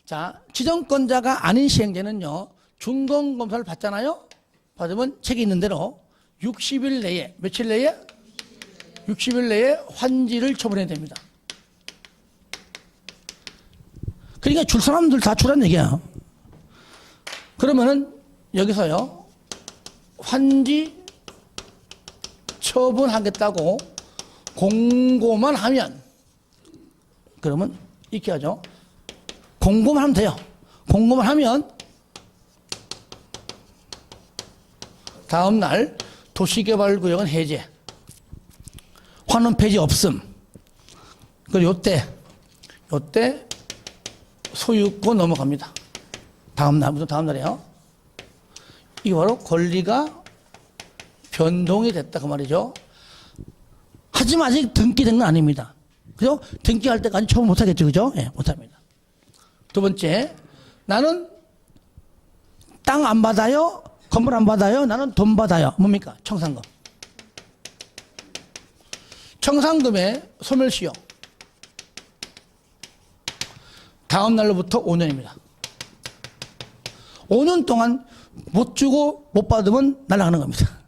자, 지정권자가 아닌 시행자는요, 준공검사를 받잖아요. 받으면 책이 있는 대로 60일 내에, 며칠 내에? 60일 내에 환지를 처분해야 됩니다. 그러니까 줄 사람들 다 주란 얘기야. 그러면은 여기서요, 환지 처분하겠다고 공고만 하면, 그러면 이렇게 하죠. 공고만 하면 돼요. 공고만 하면 다음날 도시개발구역은 해제, 환원 폐지 없음. 그리고 요때 소유권 넘어갑니다. 다음날, 무슨 다음날이에요? 이게 바로 권리가 변동이 됐다 그 말이죠. 하지만 아직 등기된 건 아닙니다. 그죠? 등기할 때까지 처음 못하겠죠, 그죠? 예, 못합니다. 두 번째, 나는 땅 안 받아요? 건물 안 받아요? 나는 돈 받아요. 뭡니까? 청산금. 청산금의 소멸시효. 다음 날로부터 5년입니다. 5년 동안 못 주고 못 받으면 날아가는 겁니다.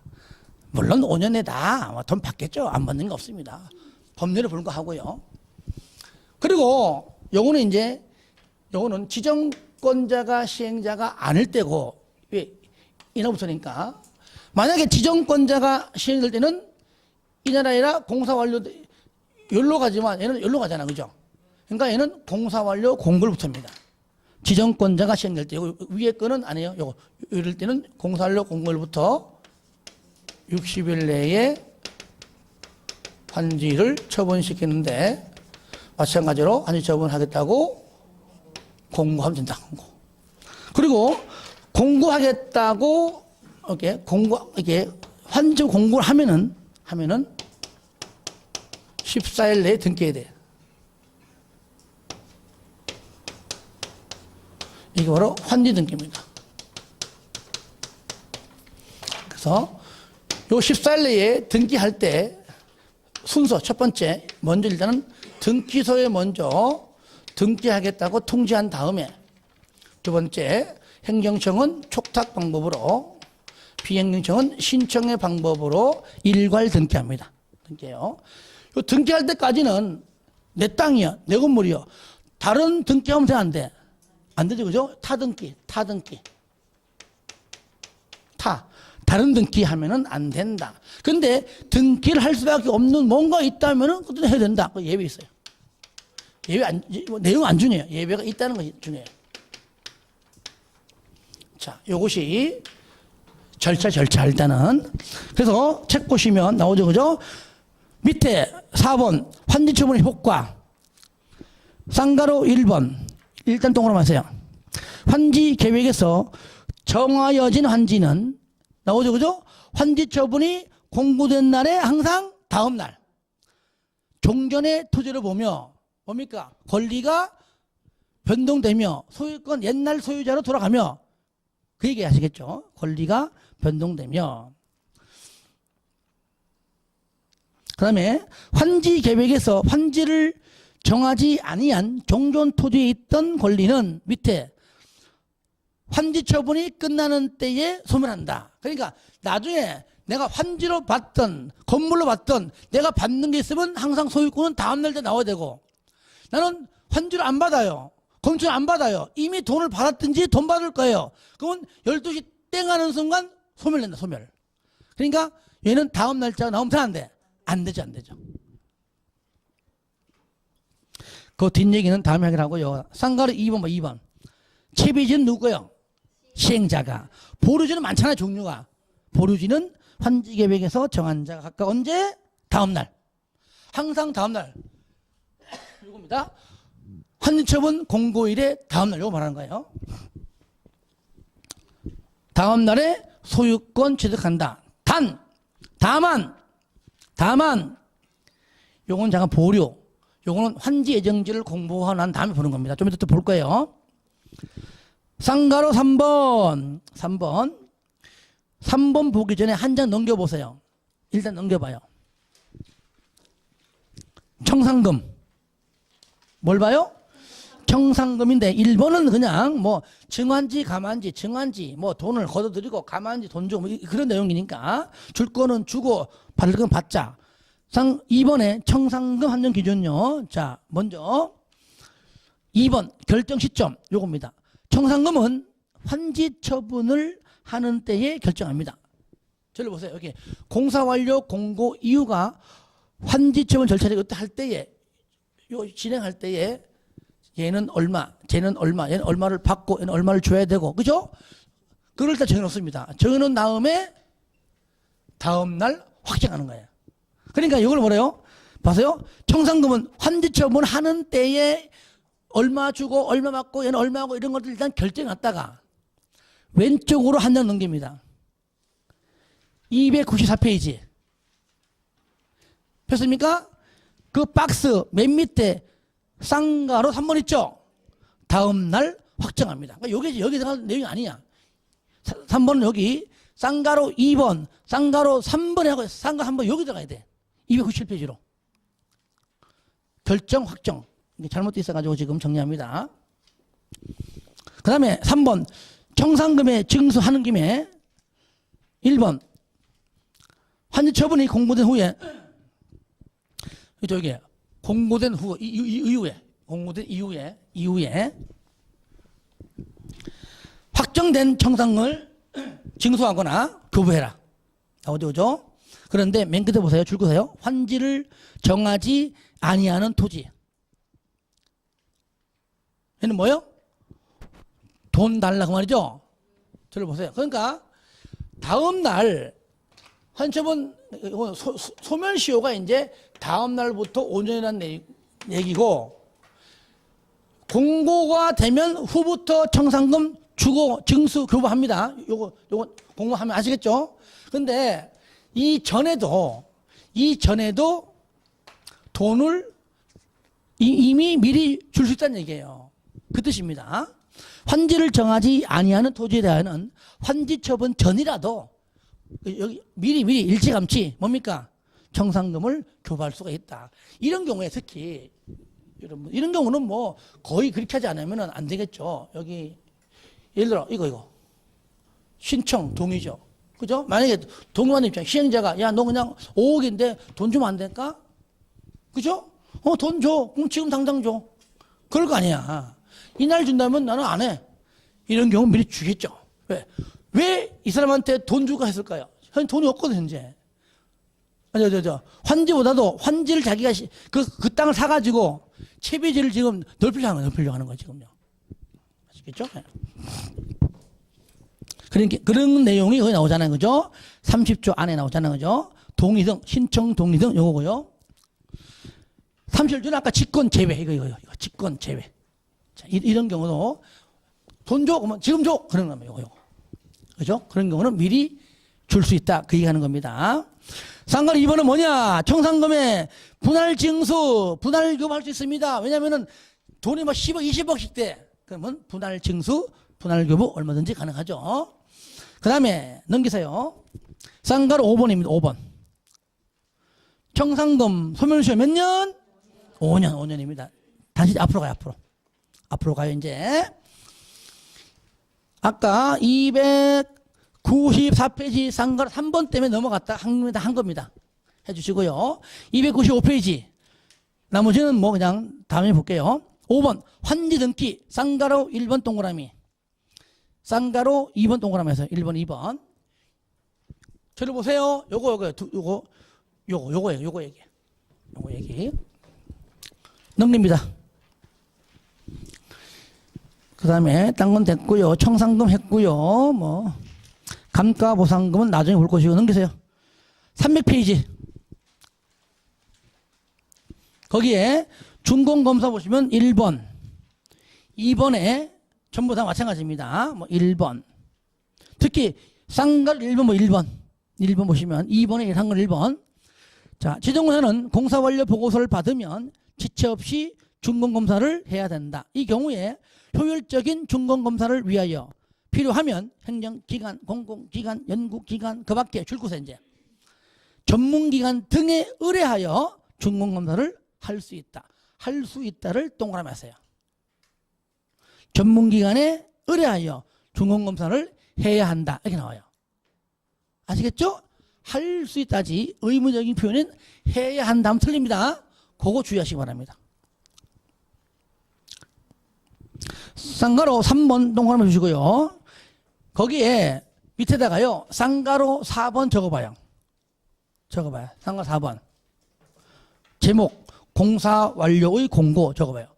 물론 5년 내다 돈 받겠죠. 안 받는 게 없습니다. 법률에 불과하고요. 그리고 요거는 지정권자가 시행자가 아닐 때고, 왜? 인하부서니까. 만약에 지정권자가 시행될 때는 이 나라에라 공사 완료, 여기로 가지만 얘는 여기로 가잖아. 그죠? 그러니까 얘는 공사 완료 공고일부터입니다. 지정권자가 시행될 때, 위에 거는 아니에요. 요거, 이럴 때는 공사 완료 공고일부터 60일 내에 환지를 처분시키는데, 마찬가지로 환지 처분하겠다고 공고하면 된다. 공고. 그리고 공고하겠다고 이렇게 환지 공고를 하면은 14일 내에 등기해야 돼. 이게 바로 환지 등기입니다. 그래서 요 14일 내에 등기할 때 순서 첫 번째, 먼저 일단은 등기소에 먼저 등기하겠다고 통지한 다음에, 두 번째, 행정청은 촉탁 방법으로, 비행정청은 신청의 방법으로 일괄 등기합니다. 등기해요. 요 등기할 때까지는 내 땅이야, 내 건물이야. 다른 등기하면 돼, 안 돼? 안 되죠, 그죠? 타등기. 다른 등기하면은 안 된다. 근데 등기를 할 수밖에 없는 뭔가 있다면은 그것도 해야 된다. 그 예외 있어요. 내용 안 중요해요. 예외가 있다는 것이 중요해요. 자, 요것이 절차 일단은. 그래서 책 보시면 나오죠, 그죠? 밑에 4번 환지 처분의 효과. 쌍가로 1번. 일단 동그라미 하세요. 환지 계획에서 정하여진 환지는 나오죠, 그죠? 환지 처분이 공고된 날에 항상 다음 날. 종전의 토지를 보며 뭡니까? 권리가 변동되며 소유권 옛날 소유자로 돌아가며, 그 얘기 하시겠죠? 권리가 변동되며. 그 다음에 환지 계획에서 환지를 정하지 아니한 종전 토지에 있던 권리는 밑에 환지 처분이 끝나는 때에 소멸한다. 그러니까 나중에 내가 환지로 받던 건물로 받던 내가 받는 게 있으면 항상 소유권은 다음날 때 나와야 되고, 나는 환지를 안 받아요. 건축을 안 받아요. 이미 돈을 받았든지 돈 받을 거예요. 그러면 12시 땡 하는 순간 소멸된다, 소멸. 그러니까 얘는 다음 날짜가 나오면 안 돼. 안 되죠. 그 뒷얘기는 다음에 하기로 하고요. 쌍가루 2번, 2번. 채비지는 누구예요? 시행자가. 보류지는 많잖아요, 종류가. 보류지는 환지 계획에서 정한 자가 각각 언제? 다음 날. 항상 다음 날. 이겁니다. 환지 처분 공고일에 다음 날, 이거 말하는 거예요. 다음 날에 소유권 취득한다. 다만, 요건 잠깐 보류. 요거는 환지 예정지를 공부하고 난 다음에 보는 겁니다. 좀 이따 또 볼 거예요. 쌍가로 3번 보기 전에 한 장 넘겨보세요. 일단 넘겨봐요. 청산금. 뭘 봐요? 청산금인데 1번은 그냥 뭐 증환지, 가만지, 증환지, 뭐 돈을 걷어들이고 가만지 돈 주고 뭐 그런 내용이니까 줄 거는 주고 받을 건 받자. 2번에 청산금 한정 기준요. 자, 먼저 2번 결정 시점 요겁니다. 청산금은 환지 처분을 하는 때에 결정합니다. 저를 보세요. 여기 공사 완료 공고 이유가 환지 처분 절차를 할 때에, 요 진행할 때에 얘는 얼마, 쟤는 얼마, 얘는 얼마를 받고 얘는 얼마를 줘야 되고, 그죠? 그걸 다 정해놓습니다. 정해놓은 다음에 다음 날 확정하는 거예요. 그러니까 이걸 뭐래요? 봐세요. 청산금은 환지 처분 하는 때에 얼마 주고 얼마 받고 얘는 얼마 하고 이런 것들 일단 결정했다가 왼쪽으로 한 장 넘깁니다. 294페이지. 폈습니까? 그 박스 맨 밑에 쌍가로 3번 있죠? 다음 날 확정합니다. 그러니까 여기 들어갈 내용이 아니야. 3번은 여기 쌍가로 2번, 쌍가로 3번에 하고 쌍가로 3번 여기 들어가야 돼. 297페이지로. 결정, 확정. 이게 잘못되어 있어가지고 지금 정리합니다. 그 다음에 3번 청산금에 징수하는 김에 1번 환지 처분이 공고된 후에 저기 공고된 후 이후에 공고된 이후에 확정된 청산금을 징수하거나 교부해라. 어디 오죠? 그런데 맨 끝에 보세요. 줄 거세요. 환지를 정하지 아니하는 토지. 얘는 뭐요? 돈 달라 그 말이죠. 저를 보세요. 그러니까 다음 날 한꺼번 소멸시효가 이제 다음 날부터 5년이라는 얘기고, 공고가 되면 후부터 청산금 주고 증수 교부합니다. 요거 공부하면 아시겠죠? 근데 이전에도 돈을 이미 미리 줄 수 있다는 얘기예요. 그 뜻입니다. 환지를 정하지 아니하는 토지에 대한 환지 처분 전이라도 여기 미리 일찌감치 뭡니까? 청산금을 교부할 수가 있다. 이런 경우에 특히 여러분, 이런 경우는 뭐 거의 그렇게 하지 않으면 안 되겠죠. 여기 예를 들어 이거 신청 동의죠. 그죠? 만약에 동의하는 입장 시행자가 야 너 그냥 5억인데 돈 주면 안 될까? 그죠? 돈 줘. 그럼 지금 당장 줘. 그럴 거 아니야. 이날 준다면 나는 안 해. 이런 경우 미리 주겠죠. 왜 이 사람한테 돈 주고 했을까요? 현 돈이 없거든, 현재. 환지보다도 환지를 자기가 그 땅을 사가지고 채비지를 지금 넓히려고 하는 거예요, 지금요. 아시겠죠? 네. 그러니까 그런 내용이 거기 나오잖아요, 그죠? 30조 안에 나오잖아요, 그죠? 동의 등, 신청 동의 등 요거고요. 31조는 아까 직권 제외, 이거 직권 제외. 자, 이런 경우도 돈 줘, 그러면 지금 줘, 그런 겁니다, 요거. 그죠? 그런 경우는 미리 줄 수 있다, 그 얘기하는 겁니다. 상관 2번은 뭐냐? 청산금의 분할 징수, 분할 교부할 수 있습니다. 왜냐면은 돈이 뭐 10억, 20억씩 돼. 그러면 분할 징수, 분할 교부 얼마든지 가능하죠. 그 다음에 넘기세요. 쌍가루 5번입니다. 5번. 청산금 소멸시효 몇 년? 5년입니다. 다시 앞으로 가요. 앞으로 가요. 이제 아까 294페이지 쌍가루 3번 때문에 넘어갔다 한 겁니다. 해주시고요. 295페이지 나머지는 뭐 그냥 다음에 볼게요. 5번 환지 등기 쌍가루 1번 동그라미, 쌍가루 2번 동그라미에서 1번 2번 저를 보세요. 요거 얘기 넘깁니다. 그 다음에 딴 건 됐고요. 청산금 했고요. 뭐 감가보상금은 나중에 볼 것이고 넘기세요. 300페이지 거기에 준공검사 보시면 1번 2번에 전부 다 마찬가지입니다. 뭐 1번 특히 쌍가루 1번 뭐 1번 보시면 2번에 한 건 1번. 자, 지정공사는 공사완료 보고서를 받으면 지체 없이 준공검사를 해야 된다. 이 경우에 효율적인 준공검사를 위하여 필요하면 행정기관, 공공기관, 연구기관 그 밖에 줄 곳에 이제 전문기관 등에 의뢰하여 준공검사를 할 수 있다. 할 수 있다를 동그라미 하세요. 전문기관에 의뢰하여 준공검사를 해야 한다. 이렇게 나와요. 아시겠죠? 할 수 있다지 의무적인 표현은 해야 한다면 틀립니다. 그거 주의하시기 바랍니다. 쌍가루 3번 동그라미 주시고요. 거기에 밑에다가요. 쌍가루 4번 적어봐요. 쌍가루 4번. 제목 공사 완료의 공고 적어봐요.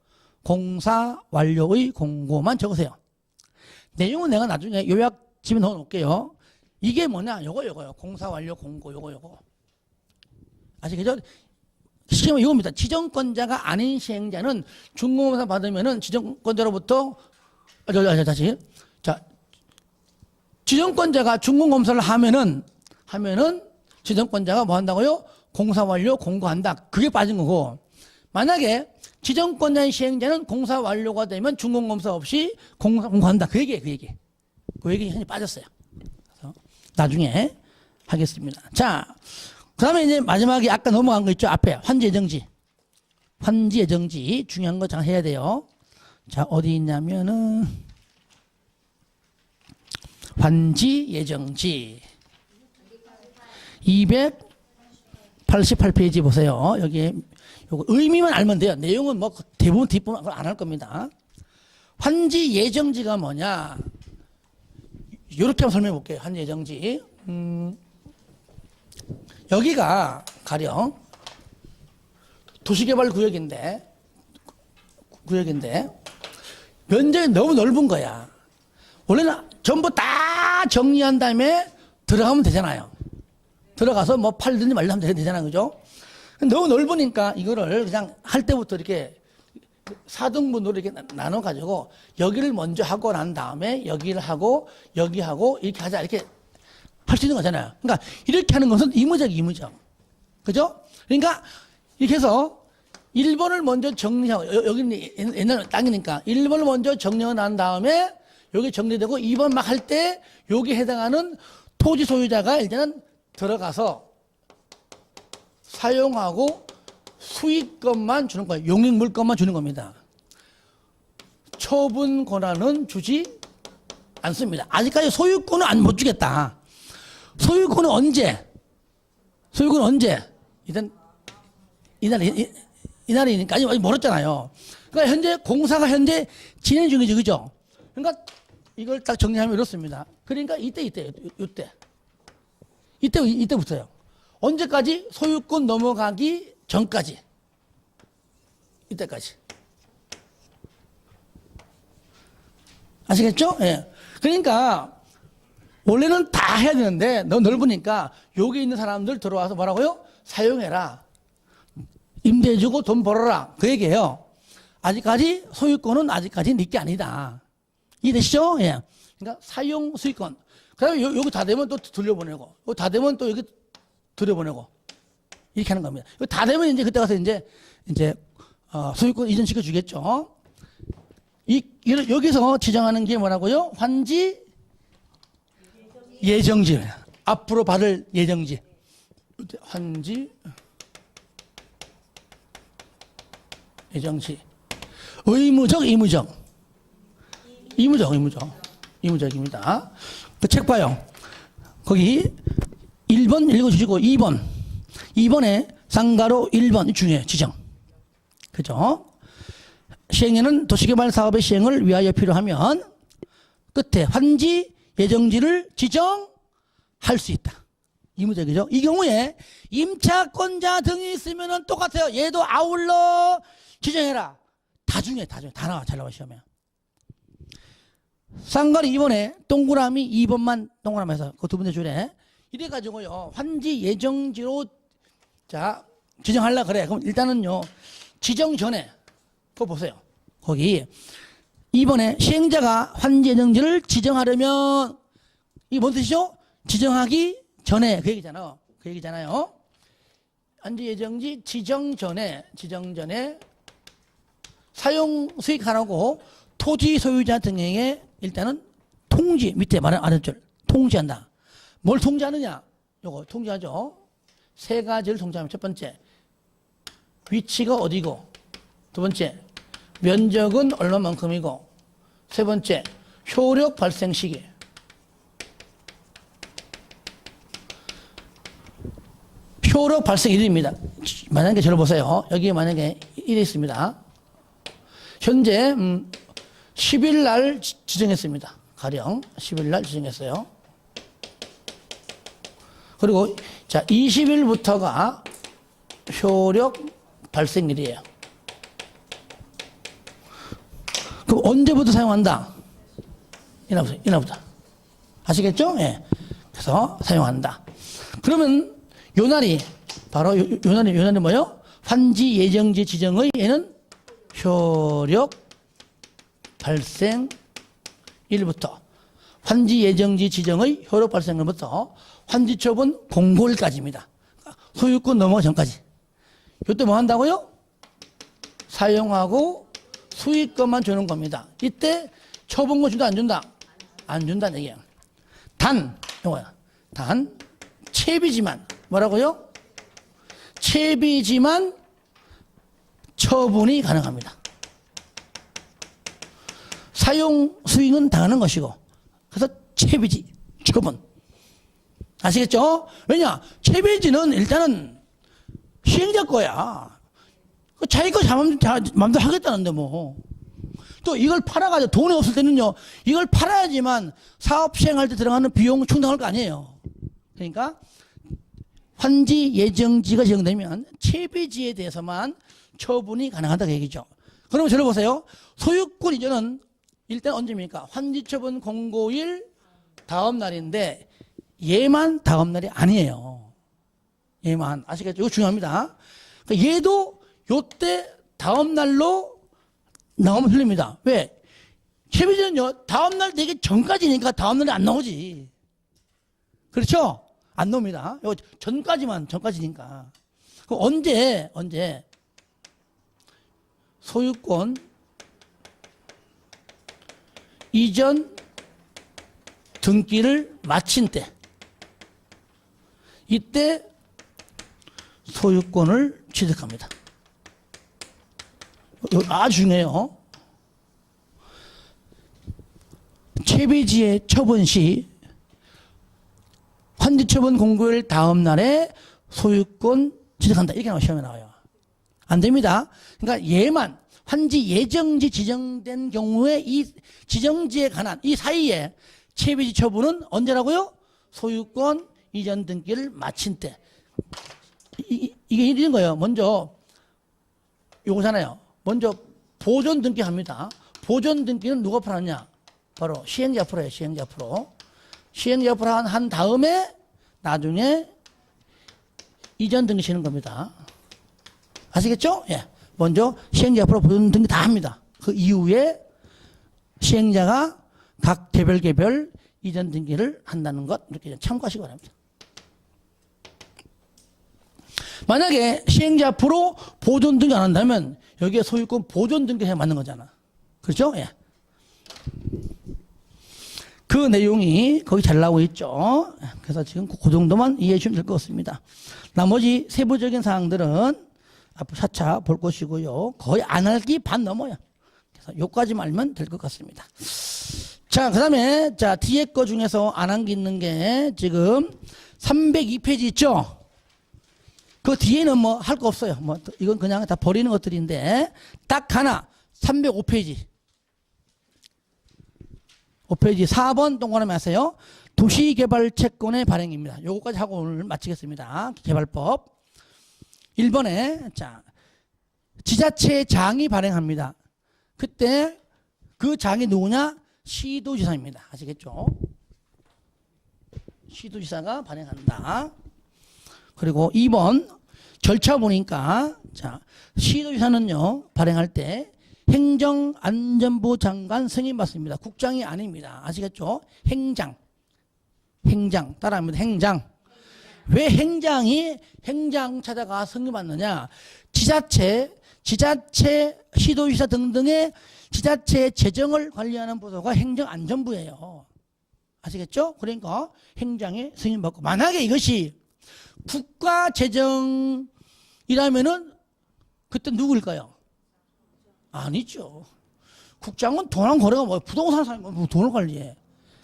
공사 완료의 공고만 적으세요. 내용은 내가 나중에 요약집에 넣어 놓을게요. 이게 뭐냐? 요거요. 공사 완료 공고 요거. 아시겠죠? 시험은 이겁니다. 지정권자가 아닌 시행자는 준공검사 받으면은 지정권자로부터 다시 자 지정권자가 준공검사를 하면은 지정권자가 뭐 한다고요? 공사 완료 공고한다. 그게 빠진 거고, 만약에 지정권자인 시행자는 공사 완료가 되면 준공검사 없이 공고한다. 그 얘기 현재 빠졌어요. 그래서 나중에 하겠습니다. 자, 그 다음에 이제 마지막에 아까 넘어간 거 있죠? 앞에 환지 예정지 중요한 거 잘 해야 돼요. 자, 어디 있냐면은 환지 예정지 288페이지 보세요. 여기 요거 의미만 알면 돼요. 내용은 뭐 대부분 뒷부분 안 할 겁니다. 환지 예정지가 뭐냐? 이렇게 한번 설명해 볼게요. 환지 예정지. 여기가 가령 도시개발구역인데 면적이 너무 넓은 거야. 원래는 전부 다 정리한 다음에 들어가면 되잖아요. 들어가서 뭐 팔든지 말든지 하면 되잖아요. 그죠? 너무 넓으니까 이거를 그냥 할 때부터 이렇게 4등분으로 이렇게 나눠가지고 여기를 먼저 하고 난 다음에 여기를 하고 여기 하고 이렇게 하자. 이렇게 할 수 있는 거잖아요. 그러니까 이렇게 하는 것은 이무적. 그죠? 그러니까 이렇게 해서 1번을 먼저 정리하고, 여기는 옛날 땅이니까 1번을 먼저 정리하고 난 다음에 여기 정리되고 2번 막 할 때 여기 해당하는 토지 소유자가 일단은 들어가서 사용하고 수익권만 주는 거예요. 용익 물권만 주는 겁니다. 처분 권한은 주지 않습니다. 아직까지 소유권은 못 주겠다. 소유권은 언제? 일단 이날이니까 아직 멀었잖아요. 그러니까 현재 공사가 현재 진행 중이죠, 그죠? 그러니까 이걸 딱 정리하면 이렇습니다. 그러니까 이때부터요. 언제까지? 소유권 넘어가기 전까지. 이때까지. 아시겠죠? 예. 그러니까 원래는 다 해야 되는데 너무 넓으니까 여기 있는 사람들 들어와서 뭐라고요? 사용해라. 임대해주고 돈 벌어라. 그 얘기예요. 아직까지 소유권은 아직까지 네 게 아니다. 이해되시죠? 예. 그러니까 사용 수익권. 그 다음에 여기 다 되면 또 돌려보내고, 여기 다 되면 또 여기 들여보내고, 이렇게 하는 겁니다. 여기 다 되면 이제 그때 가서 이제 소유권 이전시켜 주겠죠. 여기서 지정하는 게 뭐라고요? 환지 예정지. 앞으로 받을 예정지. 환지 예정지. 이무적입니다. 그 책 봐요. 거기 1번 읽어주시고 2번에 쌍가로 1번 중요해요. 지정. 그죠? 시행에는 도시개발 사업의 시행을 위하여 필요하면 끝에 환지 예정지를 지정할 수 있다. 이무적이죠. 이 경우에 임차권자 등이 있으면 똑같아요. 얘도 아울러 지정해라. 다 나와. 잘 나와 시험에. 쌍가리 2번에 동그라미 2번만 동그라미에서 그 두 번째 줄에 이래가지고요. 환지 예정지로 자 지정하려 그래. 그럼 일단은요. 지정 전에 그거 보세요. 거기 2번에 시행자가 환지 예정지를 지정하려면 이게 뭔 뜻이죠? 지정하기 전에 그 얘기잖아요. 환지 예정지 지정 전에 사용 수익하라고 토지 소유자 등에게 일단은 통지 밑에 말한 줄 통지한다. 뭘 통지하느냐? 요거 통지하죠. 세 가지를 통지하면 첫 번째 위치가 어디고, 두 번째 면적은 얼마만큼이고, 세 번째 효력 발생 시기. 효력 발생 일입니다. 만약에 저를 보세요. 여기에 만약에 일이 있습니다. 현재 10일 날 지정했습니다. 가령 10일 날 지정했어요. 그리고 자 20일부터가 효력 발생일이에요. 그럼 언제부터 사용한다? 이날부터. 아시겠죠? 예. 그래서 사용한다. 그러면 요 날이 바로 요 날이 뭐예요? 환지 예정지 지정의 얘는 효력 발생 일부터 환지 예정지 지정의 효력 발생일부터 환지 처분 공고일까지입니다. 소유권 넘어가기 전까지. 이때 뭐 한다고요? 사용하고 수익권만 주는 겁니다. 이때 처분권 준다 안 준다? 안 준다는 얘기예요. 단 채비지만 뭐라고요? 채비지만 처분이 가능합니다. 사용 수익은 당하는 것이고, 그래서 채비지 처분. 아시겠죠? 왜냐? 채비지는 일단은 시행자 거야. 자기 거 마음대로 하겠다는데 뭐. 또 이걸 팔아가지고 돈이 없을 때는요, 이걸 팔아야지만 사업 시행할 때 들어가는 비용 충당할 거 아니에요. 그러니까 환지 예정지가 지정되면 채비지에 대해서만 처분이 가능하다고 얘기죠. 그러면 저를 보세요. 소유권 이전은 일단 언제입니까? 환지 처분 공고일 다음 날인데 얘만 다음 날이 아니에요. 얘만. 아시겠죠? 이거 중요합니다. 그러니까 얘도 요때 다음 날로 나오면 틀립니다. 왜? 채비지는요, 다음 날 되기 전까지니까 다음 날이 안 나오지. 그렇죠? 안 나옵니다. 이거 전까지니까. 그럼 언제 소유권 이전 등기를 마친 때, 이때 소유권을 취득합니다. 아주 중요해요. 채비지의 처분 시 환지처분 공고일 다음 날에 소유권 취득한다. 이렇게 나와 시험에 나와요. 안 됩니다. 그러니까 얘만 환지 예정지 지정된 경우에 이 지정지에 관한 이 사이에 채비지 처분은 언제라고요? 소유권 이전 등기를 마친 때. 이게 이런 거예요. 먼저 요거잖아요. 먼저 보존 등기 합니다. 보존 등기는 누가 풀었냐? 바로 시행자 풀어요. 시행자 풀어. 시행자 풀어 한 다음에 나중에 이전 등기 치는 겁니다. 아시겠죠? 예. 먼저 시행자 풀어 보존 등기 다 합니다. 그 이후에 시행자가 각 개별 이전 등기를 한다는 것 이렇게 참고하시기 바랍니다. 만약에 시행자 앞으로 보존 등기 안 한다면 여기에 소유권 보존 등기 해야 맞는 거잖아. 그렇죠? 예. 그 내용이 거기 잘 나오고 있죠. 그래서 지금 그 정도만 이해해 주시면 될 것 같습니다. 나머지 세부적인 사항들은 앞으로 차차 볼 것이고요. 거의 안 알기 반 넘어요. 그래서 요까지만 알면 될 것 같습니다. 자, 그 다음에 자 뒤에 거 중에서 안 한 게 있는 게 지금 302페이지 있죠? 그 뒤에는 뭐 할 거 없어요. 뭐 이건 그냥 다 버리는 것들인데 딱 하나 305페이지 5페이지 4번 동그라미 하세요. 도시개발 채권의 발행입니다. 요거까지 하고 오늘 마치겠습니다. 개발법 1번에 자 지자체 장이 발행합니다. 그때 그 장이 누구냐? 시도지사입니다. 아시겠죠? 시도지사가 발행한다. 그리고 2번 절차 보니까 자 시도지사는요 발행할 때 행정안전부 장관 승인 받습니다. 국장이 아닙니다. 아시겠죠? 행장 따라합니다. 행장. 왜 행장이 행장 찾아가 승인 받느냐? 지자체 시도지사 등등의 지자체 재정을 관리하는 부서가 행정안전부예요. 아시겠죠? 그러니까 행장이 승인 받고 만약에 이것이 국가재정이라면은 그때 누구일까요? 아니죠. 국장은 돈한 거래가 뭐 부동산 사람이 뭐 돈을 관리해.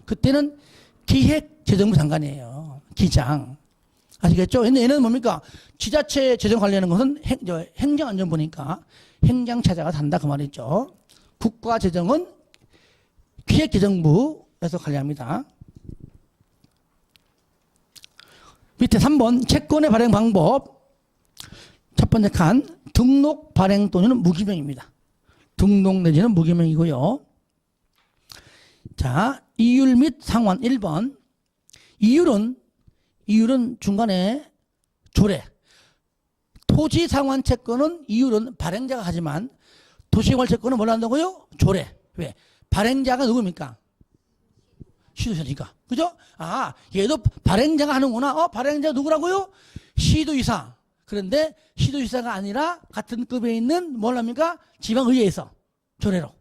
그때는 기획재정부 장관이에요. 기장. 아시겠죠? 얘는 뭡니까? 지자체 재정 관리하는 것은 행정안전부니까 행장 찾아가 한다 그 말이죠. 국가재정은 기획재정부에서 관리합니다. 밑에 3번 채권의 발행 방법. 첫 번째 칸 등록 발행 또는 무기명입니다. 등록 내지는 무기명이고요. 자, 이율 및 상환 1번. 이율은 중간에 조례. 토지 상환 채권은 이율은 발행자가 하지만 도시개발 채권은 뭘 한다고요? 조례. 왜? 발행자가 누굽니까? 시도지사니까. 그죠? 아, 얘도 발행자가 하는구나. 발행자 누구라고요? 시도지사. 그런데 시도지사가 아니라 같은 급에 있는 뭘 합니까? 지방의회에서 조례로.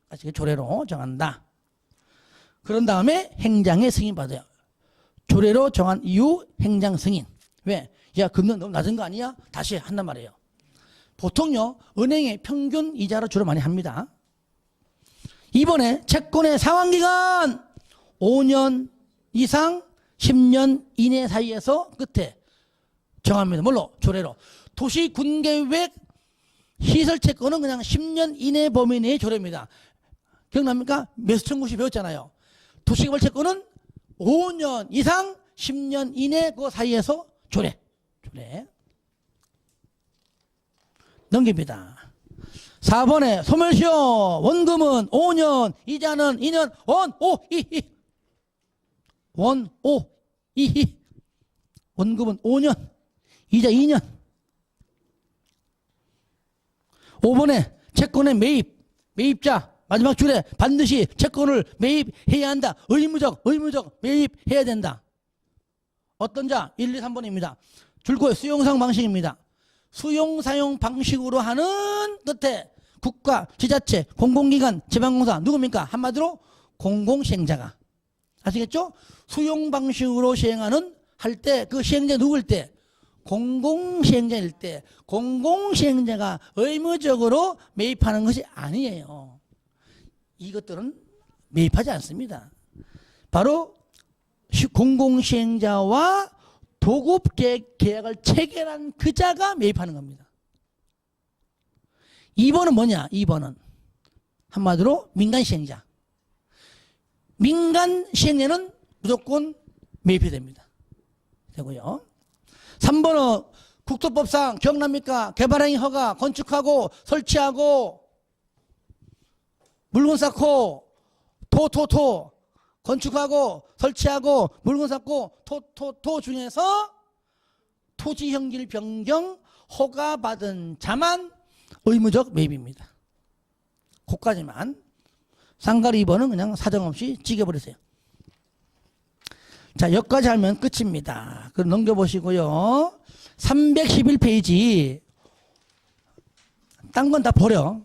아시겠죠? 조례로 정한다. 그런 다음에 행장의 승인 받아요. 조례로 정한 이후 행장 승인. 왜? 야, 금리 너무 낮은 거 아니야? 다시 한단 말이에요. 보통요, 은행의 평균 이자로 주로 많이 합니다. 이번에 채권의 상환기간 5년 이상 10년 이내 사이에서 끝에 정합니다. 뭘로? 조례로. 도시군계획 시설 채권은 그냥 10년 이내 범위 내의 조례입니다. 기억납니까? 매수청구시 배웠잖아요. 도시개발 채권은 5년 이상 10년 이내 그 사이에서 조례. 넘깁니다. 4번에 소멸시효 원금은 5년, 이자는 2년, 원, 오, 이. 원금은 5년, 이자 2년. 5번에 채권의 매입자 마지막 줄에 반드시 채권을 매입해야 한다. 의무적 매입해야 된다. 어떤 자? 1, 2, 3번입니다. 줄거에 수용사용 방식입니다. 수용사용 방식으로 하는 끝에 국가, 지자체, 공공기관, 지방공사 누굽니까? 한마디로 공공시행자가. 아시겠죠? 수용 방식으로 시행하는 할 때 그 시행자 누구일 때? 공공시행자일 때 공공시행자가 의무적으로 매입하는 것이 아니에요. 이것들은 매입하지 않습니다. 바로 공공시행자와 도급계약을 체결한 그 자가 매입하는 겁니다. 2번은 뭐냐? 2번은 한마디로 민간시행자. 민간시행자는 무조건 매입이 됩니다. 되고요. 3번은 국토법상 기억납니까? 개발행위 허가, 건축하고 설치하고 물건 쌓고 토 건축하고 설치하고 물건 쌓고 토 중에서 토지 형질 변경 허가 받은 자만 의무적 매입입니다. 그까지만. 상가리 2번은 그냥 사정없이 찍어버리세요. 자, 여기까지 하면 끝입니다. 그럼 넘겨보시고요. 311페이지. 딴 건 다 버려.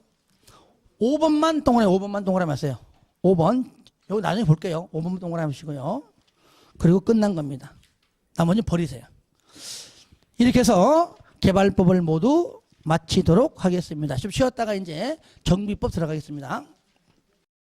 5번만 동그라미 하세요. 5번. 여기 나중에 볼게요. 5번 동그라미 하시고요. 그리고 끝난 겁니다. 나머지 버리세요. 이렇게 해서 개발법을 모두 마치도록 하겠습니다. 좀 쉬었다가 이제 정비법 들어가겠습니다.